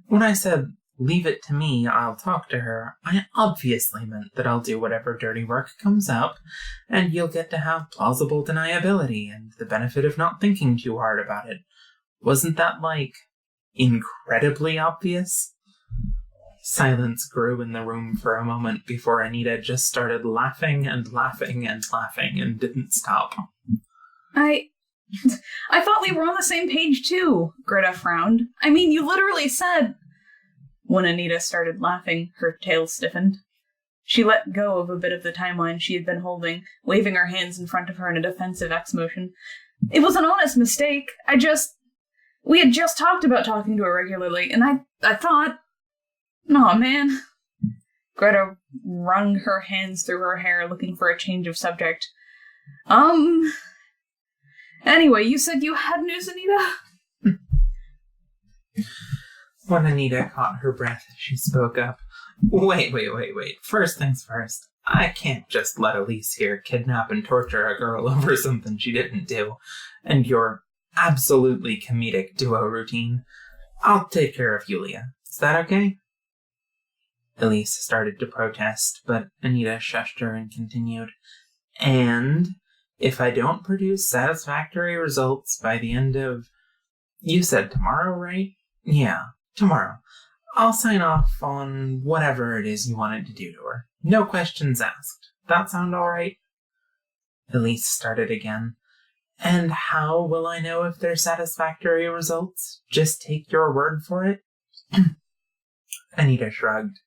When I said, leave it to me, I'll talk to her, I obviously meant that I'll do whatever dirty work comes up, and you'll get to have plausible deniability and the benefit of not thinking too hard about it. Wasn't that, incredibly obvious? Silence grew in the room for a moment before Anita just started laughing and laughing and laughing and didn't stop. I thought we were on the same page too, Greta frowned. I mean, you literally said... When Anita started laughing, her tail stiffened. She let go of a bit of the timeline she had been holding, waving her hands in front of her in a defensive X motion. It was an honest mistake. We had just talked about talking to her regularly, and I thought... Aw, man. Greta wrung her hands through her hair, looking for a change of subject. Anyway, you said you had news, Anita? When Anita caught her breath, she spoke up. Wait. First things first. I can't just let Elise here kidnap and torture a girl over something she didn't do. And your absolutely comedic duo routine. I'll take care of Yulia. Is that okay? Elise started to protest, but Anita shushed her and continued. And if I don't produce satisfactory results by the end of... You said tomorrow, right? Yeah, tomorrow. I'll sign off on whatever it is you wanted to do to her. No questions asked. That sound all right? Elise started again. And how will I know if they're satisfactory results? Just take your word for it? Anita shrugged.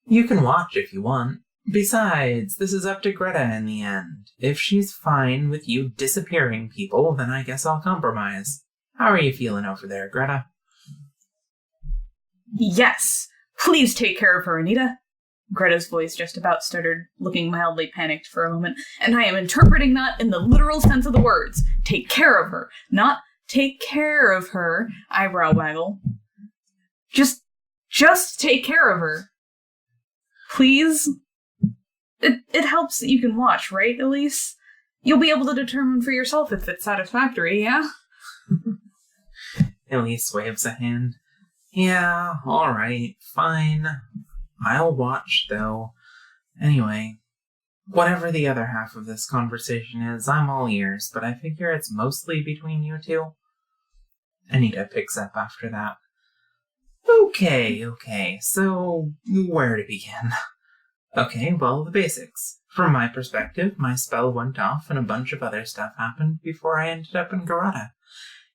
You can watch if you want. Besides, this is up to Greta in the end. If she's fine with you disappearing people, then I guess I'll compromise. How are you feeling over there, Greta? Yes! Please take care of her, Anita. Greta's voice just about stuttered, looking mildly panicked for a moment, and I am interpreting that in the literal sense of the words. Take care of her, not take care of her, eyebrow waggle. Just take care of her. Please? It helps that you can watch, right, Elise? You'll be able to determine for yourself if it's satisfactory, yeah? Elise waves a hand. Yeah, alright, fine. I'll watch, though. Anyway, whatever the other half of this conversation is, I'm all ears, but I figure it's mostly between you two. Anita picks up after that. Okay, so where to begin? Okay, well, the basics. From my perspective, my spell went off and a bunch of other stuff happened before I ended up in Greta.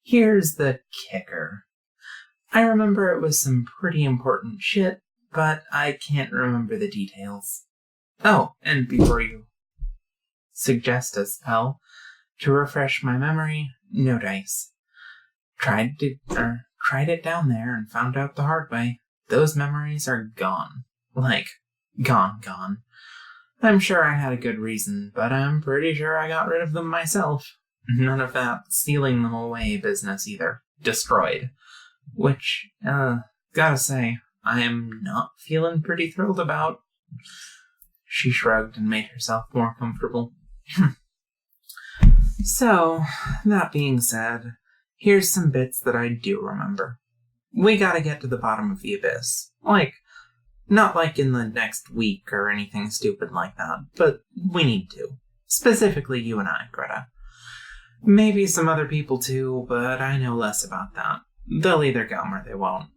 Here's the kicker. I remember it was some pretty important shit, but I can't remember the details. Oh, and before you suggest a spell, to refresh my memory, no dice. Tried it down there and found out the hard way. Those memories are gone. Like, gone. I'm sure I had a good reason, but I'm pretty sure I got rid of them myself. None of that stealing them away business either. Destroyed. Which, gotta say, I am not feeling pretty thrilled about. She shrugged and made herself more comfortable. So, that being said, here's some bits that I do remember. We gotta get to the bottom of the abyss. Not like in the next week or anything stupid like that, but we need to. Specifically you and I, Greta. Maybe some other people too, but I know less about that. They'll either come or they won't.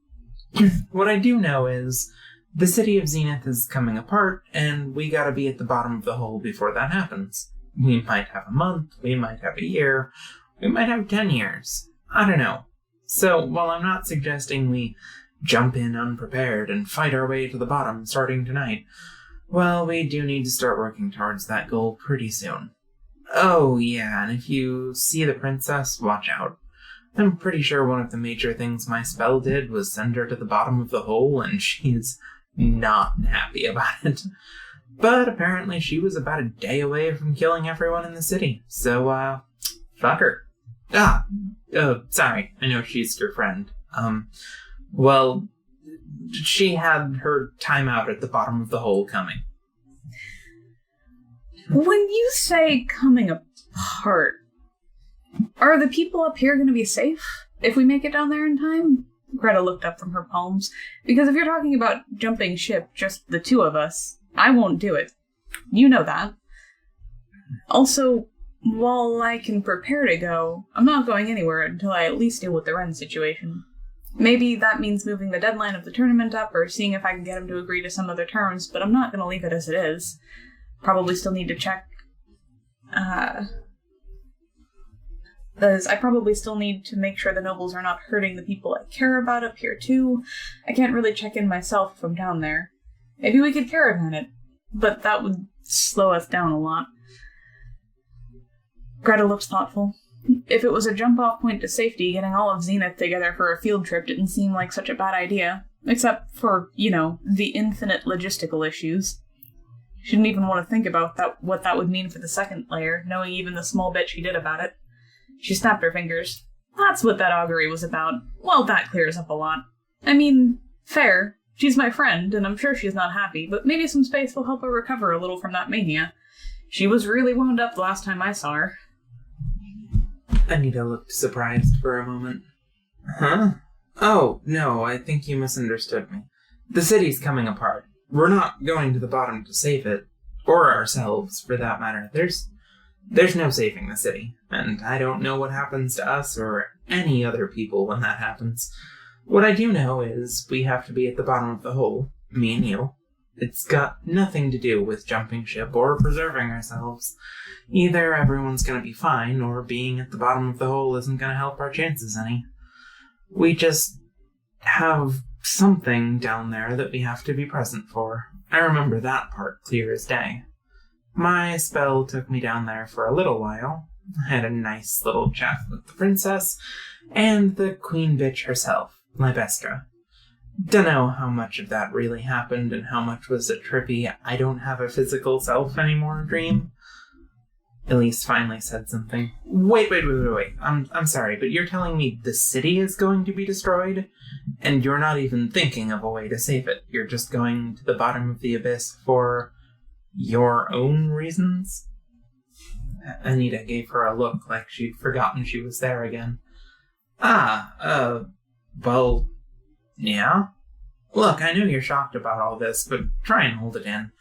What I do know is the city of Zenith is coming apart, and we gotta be at the bottom of the hole before that happens. We might have a month, we might have a year, we might have 10 years. I don't know. So, while I'm not suggesting we jump in unprepared and fight our way to the bottom starting tonight, well, we do need to start working towards that goal pretty soon. Oh, yeah, and if you see the princess, watch out. I'm pretty sure one of the major things my spell did was send her to the bottom of the hole, and she's not happy about it. But apparently she was about a day away from killing everyone in the city, so, fuck her. Sorry, I know she's your friend. Well, she had her time out at the bottom of the hole coming. When you say coming apart, are the people up here going to be safe if we make it down there in time? Greta looked up from her poems. Because if you're talking about jumping ship, just the two of us, I won't do it. You know that. Also, while I can prepare to go, I'm not going anywhere until I at least deal with the Ren situation. Maybe that means moving the deadline of the tournament up or seeing if I can get him to agree to some other terms, but I'm not going to leave it as it is. Probably still need to check. I probably still need to make sure the nobles are not hurting the people I care about up here too. I can't really check in myself from down there. Maybe we could caravan it, but that would slow us down a lot. Greta looked thoughtful. If it was a jump-off point to safety, getting all of Zenith together for a field trip didn't seem like such a bad idea. Except for, the infinite logistical issues. She didn't even want to think about what that would mean for the second layer, knowing even the small bit she did about it. She snapped her fingers. That's what that augury was about. Well, that clears up a lot. I mean, fair. She's my friend, and I'm sure she's not happy, but maybe some space will help her recover a little from that mania. She was really wound up the last time I saw her. Anita looked surprised for a moment. Huh? Oh, no, I think you misunderstood me. The city's coming apart. We're not going to the bottom to save it. Or ourselves, for that matter. There's no saving the city. And I don't know what happens to us or any other people when that happens. What I do know is we have to be at the bottom of the hole. Me and you. It's got nothing to do with jumping ship or preserving ourselves. Either everyone's gonna be fine, or being at the bottom of the hole isn't gonna help our chances any. We just have something down there that we have to be present for. I remember that part clear as day. My spell took me down there for a little while. I had a nice little chat with the princess and the queen bitch herself, Libestra. Dunno how much of that really happened and how much was a trippy I don't have a physical self anymore dream. Elise finally said something. Wait. I'm sorry, but you're telling me the city is going to be destroyed? And you're not even thinking of a way to save it. You're just going to the bottom of the abyss for Your own reasons? Anita gave her a look like she'd forgotten she was there again. Well, yeah? Look, I know you're shocked about all this, but try and hold it in.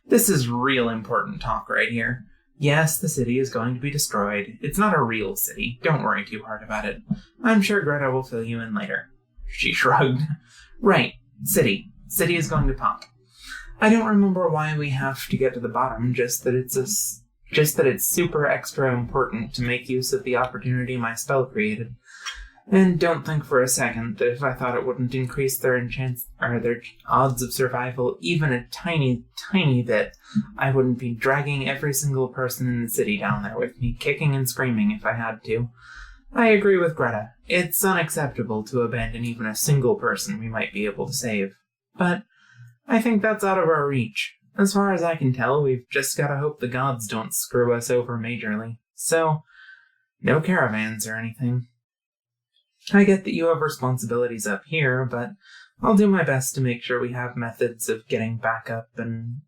This is real important talk right here. Yes, the city is going to be destroyed. It's not a real city. Don't worry too hard about it. I'm sure Greta will fill you in later. She shrugged. Right. City. City is going to pop. I don't remember why we have to get to the bottom, just that it's super extra important to make use of the opportunity my spell created. And don't think for a second that if I thought it wouldn't increase their odds of survival even a tiny, tiny bit, I wouldn't be dragging every single person in the city down there with me, kicking and screaming if I had to. I agree with Greta. It's unacceptable to abandon even a single person we might be able to save. But I think that's out of our reach. As far as I can tell, we've just gotta hope the gods don't screw us over majorly. So, no caravans or anything. I get that you have responsibilities up here, but I'll do my best to make sure we have methods of getting back up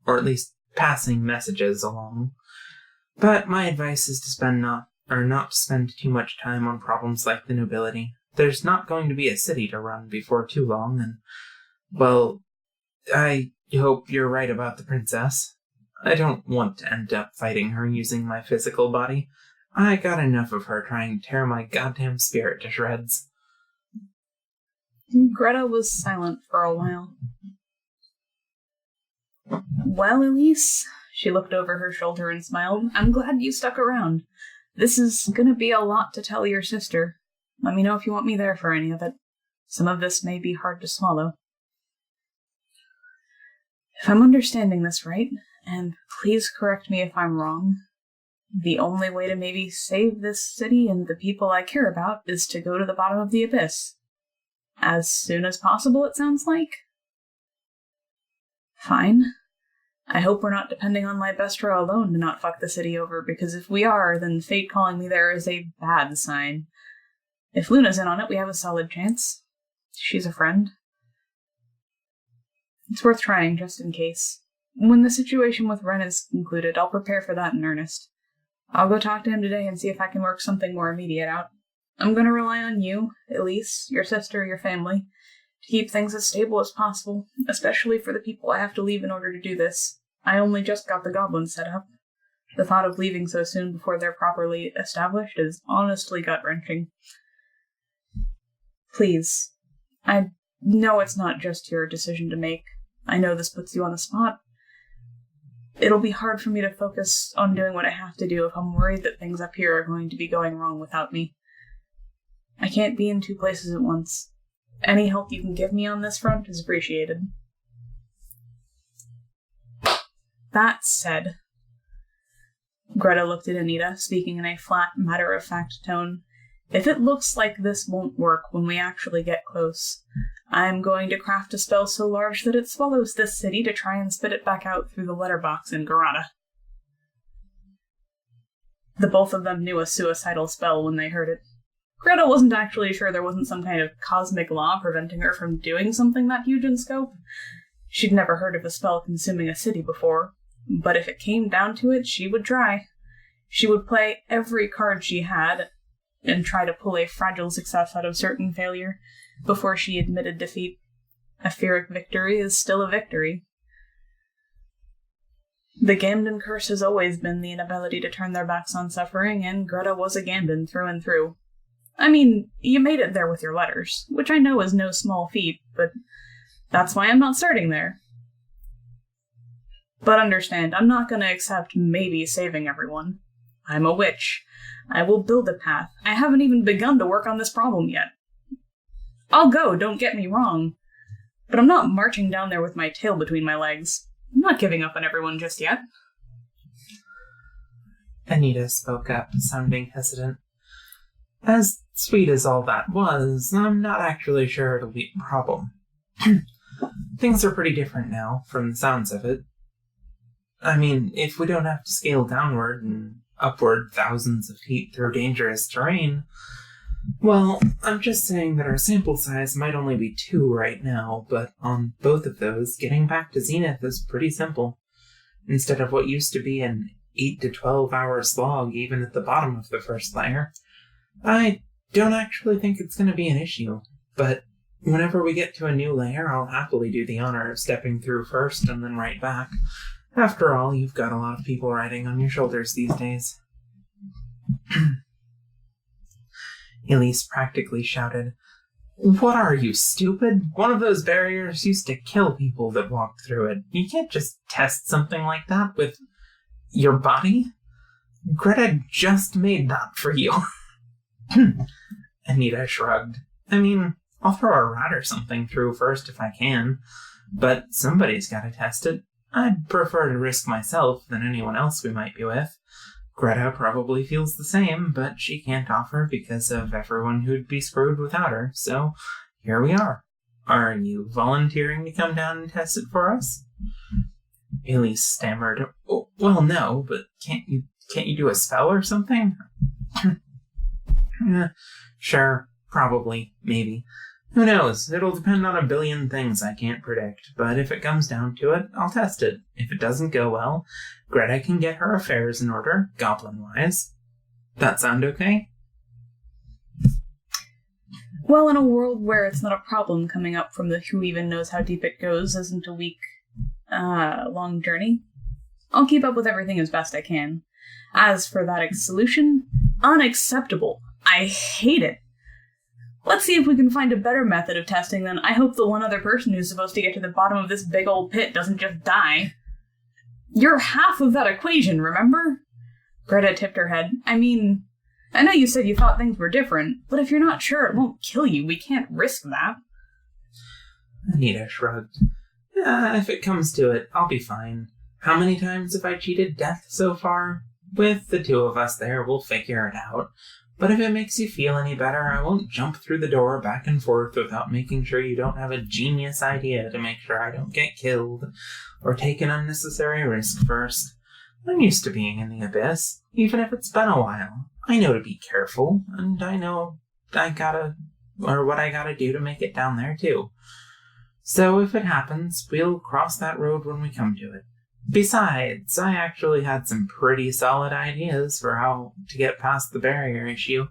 or at least passing messages along. But my advice is not to spend too much time on problems like the nobility. There's not going to be a city to run before too long, and, well, I hope you're right about the princess. I don't want to end up fighting her using my physical body. I got enough of her trying to tear my goddamn spirit to shreds. Greta was silent for a while. Well, Elise, she looked over her shoulder and smiled. I'm glad you stuck around. This is gonna be a lot to tell your sister. Let me know if you want me there for any of it. Some of this may be hard to swallow. If I'm understanding this right, and please correct me if I'm wrong, the only way to maybe save this city and the people I care about is to go to the bottom of the abyss. As soon as possible, it sounds like? Fine. I hope we're not depending on Libestra alone to not fuck the city over, because if we are, then fate calling me there is a bad sign. If Luna's in on it, we have a solid chance. She's a friend. It's worth trying, just in case. When the situation with Ren is concluded, I'll prepare for that in earnest. I'll go talk to him today and see if I can work something more immediate out. I'm going to rely on you, Elise, your sister, your family, to keep things as stable as possible, especially for the people I have to leave in order to do this. I only just got the goblins set up. The thought of leaving so soon before they're properly established is honestly gut-wrenching. Please. I know it's not just your decision to make. I know this puts you on the spot. It'll be hard for me to focus on doing what I have to do if I'm worried that things up here are going to be going wrong without me. I can't be in two places at once. Any help you can give me on this front is appreciated. That said, Greta looked at Anita, speaking in a flat, matter-of-fact tone. If it looks like this won't work when we actually get close, I'm going to craft a spell so large that it swallows this city to try and spit it back out through the letterbox in Garada. The both of them knew a suicidal spell when they heard it. Greta wasn't actually sure there wasn't some kind of cosmic law preventing her from doing something that huge in scope. She'd never heard of a spell consuming a city before, but if it came down to it, she would try. She would play every card she had and try to pull a fragile success out of certain failure before she admitted defeat. A Pyrrhic victory is still a victory. The Gambden curse has always been the inability to turn their backs on suffering, and Greta was a Gambden through and through. I mean, you made it there with your letters, which I know is no small feat, but that's why I'm not starting there. But understand, I'm not going to accept maybe saving everyone. I'm a witch. I will build a path. I haven't even begun to work on this problem yet. I'll go, don't get me wrong. But I'm not marching down there with my tail between my legs. I'm not giving up on everyone just yet. Anita spoke up, sounding hesitant. As sweet as all that was, I'm not actually sure it'll be a problem. Things are pretty different now, from the sounds of it. I mean, if we don't have to scale downward and upward thousands of feet through dangerous terrain, well, I'm just saying that our sample size might only be 2 right now, but on both of those, getting back to Zenith is pretty simple. instead of what used to be an 8 to 12 hour slog even at the bottom of the first layer. I don't actually think it's going to be an issue, but whenever we get to a new layer, I'll happily do the honor of stepping through first and then right back. After all, you've got a lot of people riding on your shoulders these days. Elise practically shouted, "What are you, stupid? One of those barriers used to kill people that walked through it. You can't just test something like that with your body. Greta just made that for you." Anita shrugged. "I mean, I'll throw a rat or something through first if I can, but somebody's got to test it. I'd prefer to risk myself than anyone else we might be with. Greta probably feels the same, but she can't offer because of everyone who'd be screwed without her, so here we are. Are you volunteering to come down and test it for us?" Elise stammered, "Oh, well, no, but can't you do a spell or something?" Sure, probably, maybe. Who knows? It'll depend on a billion things I can't predict, but if it comes down to it, I'll test it. If it doesn't go well, Greta can get her affairs in order, goblin-wise. That sound okay? Well, in a world where it's not a problem coming up from the who even knows how deep it goes isn't a week-long journey, I'll keep up with everything as best I can. As for that solution, unacceptable. I hate it. Let's see if we can find a better method of testing then. I hope the one other person who's supposed to get to the bottom of this big old pit doesn't just die. You're half of that equation, remember? Greta tipped her head. I mean, I know you said you thought things were different, but if you're not sure it won't kill you, we can't risk that. Anita shrugged. If it comes to it, I'll be fine. How many times have I cheated death so far? With the two of us there, we'll figure it out. But if it makes you feel any better, I won't jump through the door back and forth without making sure you don't have a genius idea to make sure I don't get killed, or take an unnecessary risk first. I'm used to being in the abyss, even if it's been a while. I know to be careful, and I know what I gotta do to make it down there too. So if it happens, we'll cross that road when we come to it. Besides, I actually had some pretty solid ideas for how to get past the barrier issue,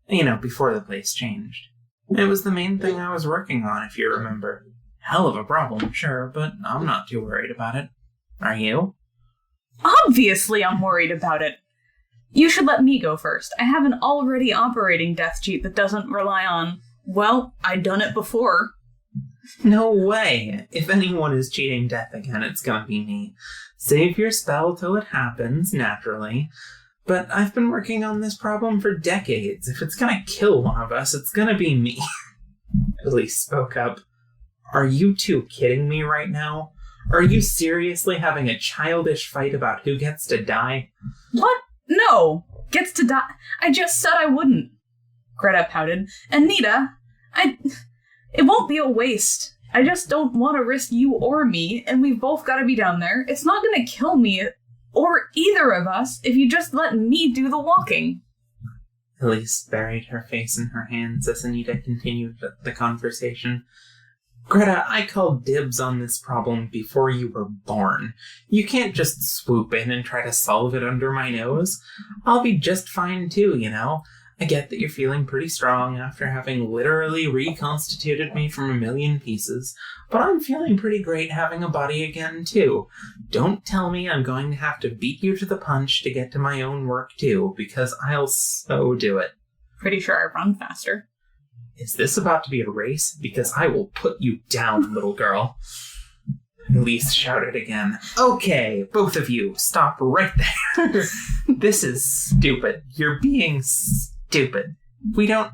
before the place changed. It was the main thing I was working on, if you remember. Hell of a problem, sure, but I'm not too worried about it. Are you? Obviously I'm worried about it. You should let me go first. I have an already operating death cheat that doesn't rely on, well, I'd done it before. No way! If anyone is cheating death again, it's gonna be me. Save your spell till it happens, naturally. But I've been working on this problem for decades. If it's gonna kill one of us, it's gonna be me. Elise spoke up. Are you two kidding me right now? Are you seriously having a childish fight about who gets to die? What? No! Gets to die? I just said I wouldn't. Greta pouted. Anita, it won't be a waste. I just don't want to risk you or me, and we've both got to be down there. It's not going to kill me, or either of us, if you just let me do the walking. Elise buried her face in her hands as Anita continued the conversation. Greta, I called dibs on this problem before you were born. You can't just swoop in and try to solve it under my nose. I'll be just fine too, I get that you're feeling pretty strong after having literally reconstituted me from a million pieces, but I'm feeling pretty great having a body again, too. Don't tell me I'm going to have to beat you to the punch to get to my own work, too, because I'll so do it. Pretty sure I run faster. Is this about to be a race? Because I will put you down, little girl. Elise shouted again. Okay, both of you, stop right there. This is stupid. You're being stupid. We don't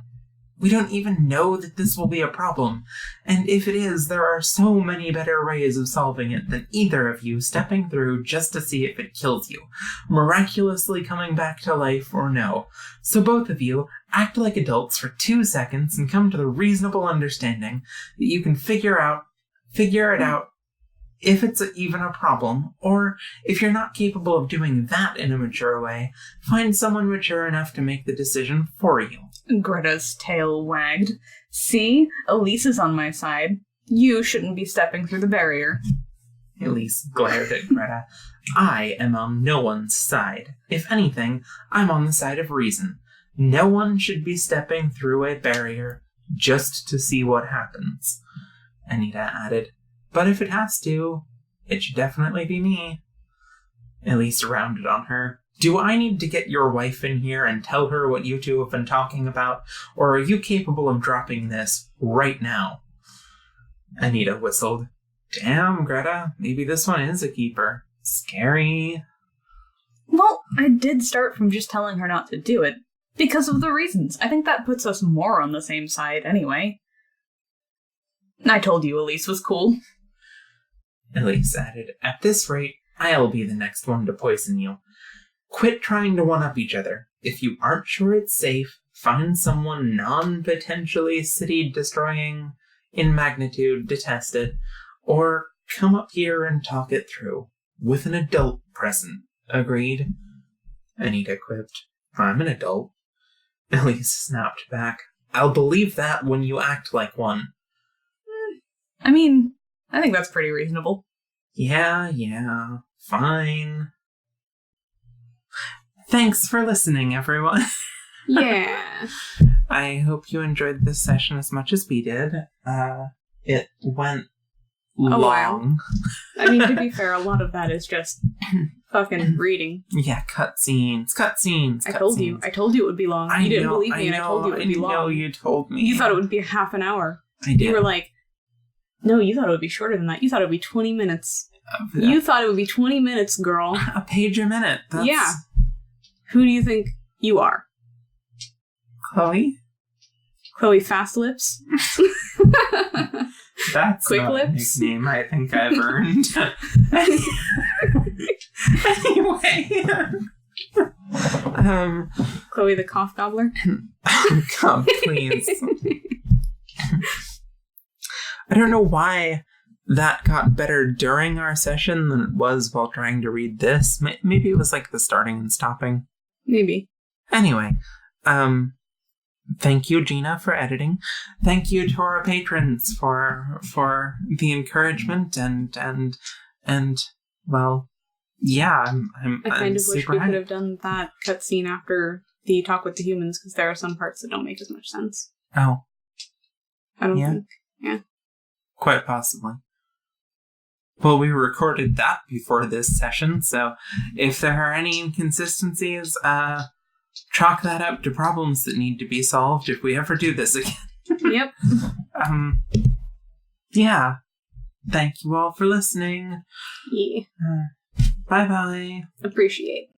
even know that this will be a problem. And if it is, there are so many better ways of solving it than either of you stepping through just to see if it kills you, miraculously coming back to life or no. So both of you, act like adults for 2 seconds and come to the reasonable understanding that you can figure it out if it's even a problem, or if you're not capable of doing that in a mature way, find someone mature enough to make the decision for you. Greta's tail wagged. See, Elise is on my side. You shouldn't be stepping through the barrier. Elise glared at Greta. I am on no one's side. If anything, I'm on the side of reason. No one should be stepping through a barrier just to see what happens. Anita added, but if it has to, it should definitely be me. Elise rounded on her. Do I need to get your wife in here and tell her what you two have been talking about, or are you capable of dropping this right now? Anita whistled. Damn, Greta, maybe this one is a keeper. Scary. Well, I did start from just telling her not to do it, because of the reasons. I think that puts us more on the same side anyway. I told you Elise was cool. Elise added, at this rate, I'll be the next one to poison you. Quit trying to one-up each other. If you aren't sure it's safe, find someone non-potentially city-destroying in magnitude to test it, or come up here and talk it through, with an adult present. Agreed? Anita quipped. I'm an adult. Elise snapped back. I'll believe that when you act like one. I mean, I think that's pretty reasonable. Yeah, fine. Thanks for listening, everyone. Yeah. I hope you enjoyed this session as much as we did. It went long. While. I mean, to be fair, a lot of that is just fucking reading. Yeah, cutscenes. I told you it would be long. You didn't believe me, and I told you it would be long. I know you told me. You thought it would be a half an hour. I did. You were like, no, you thought it would be shorter than that. You thought it would be 20 minutes. You thought it would be 20 minutes, girl. A page a minute. Yeah. Who do you think you are? Chloe? Chloe Fast Lips? That's Quick not Lips? a nickname I think I've earned. Anyway. Chloe the Cough Gobbler? Oh, God, please. I don't know why that got better during our session than it was while trying to read this. Maybe it was like the starting and stopping. Maybe. Anyway, thank you, Gina, for editing. Thank you to our patrons for the encouragement and well, yeah, I kind of wish super we happy. could have done that cutscene after the talk with the humans, because there are some parts that don't make as much sense. Oh, I don't Yeah. think. Yeah. quite possibly. Well, we recorded that before this session, so if there are any inconsistencies, chalk that up to problems that need to be solved if we ever do this again. Yep. Yeah. Thank you all for listening. Yeah. Bye-bye. Appreciate.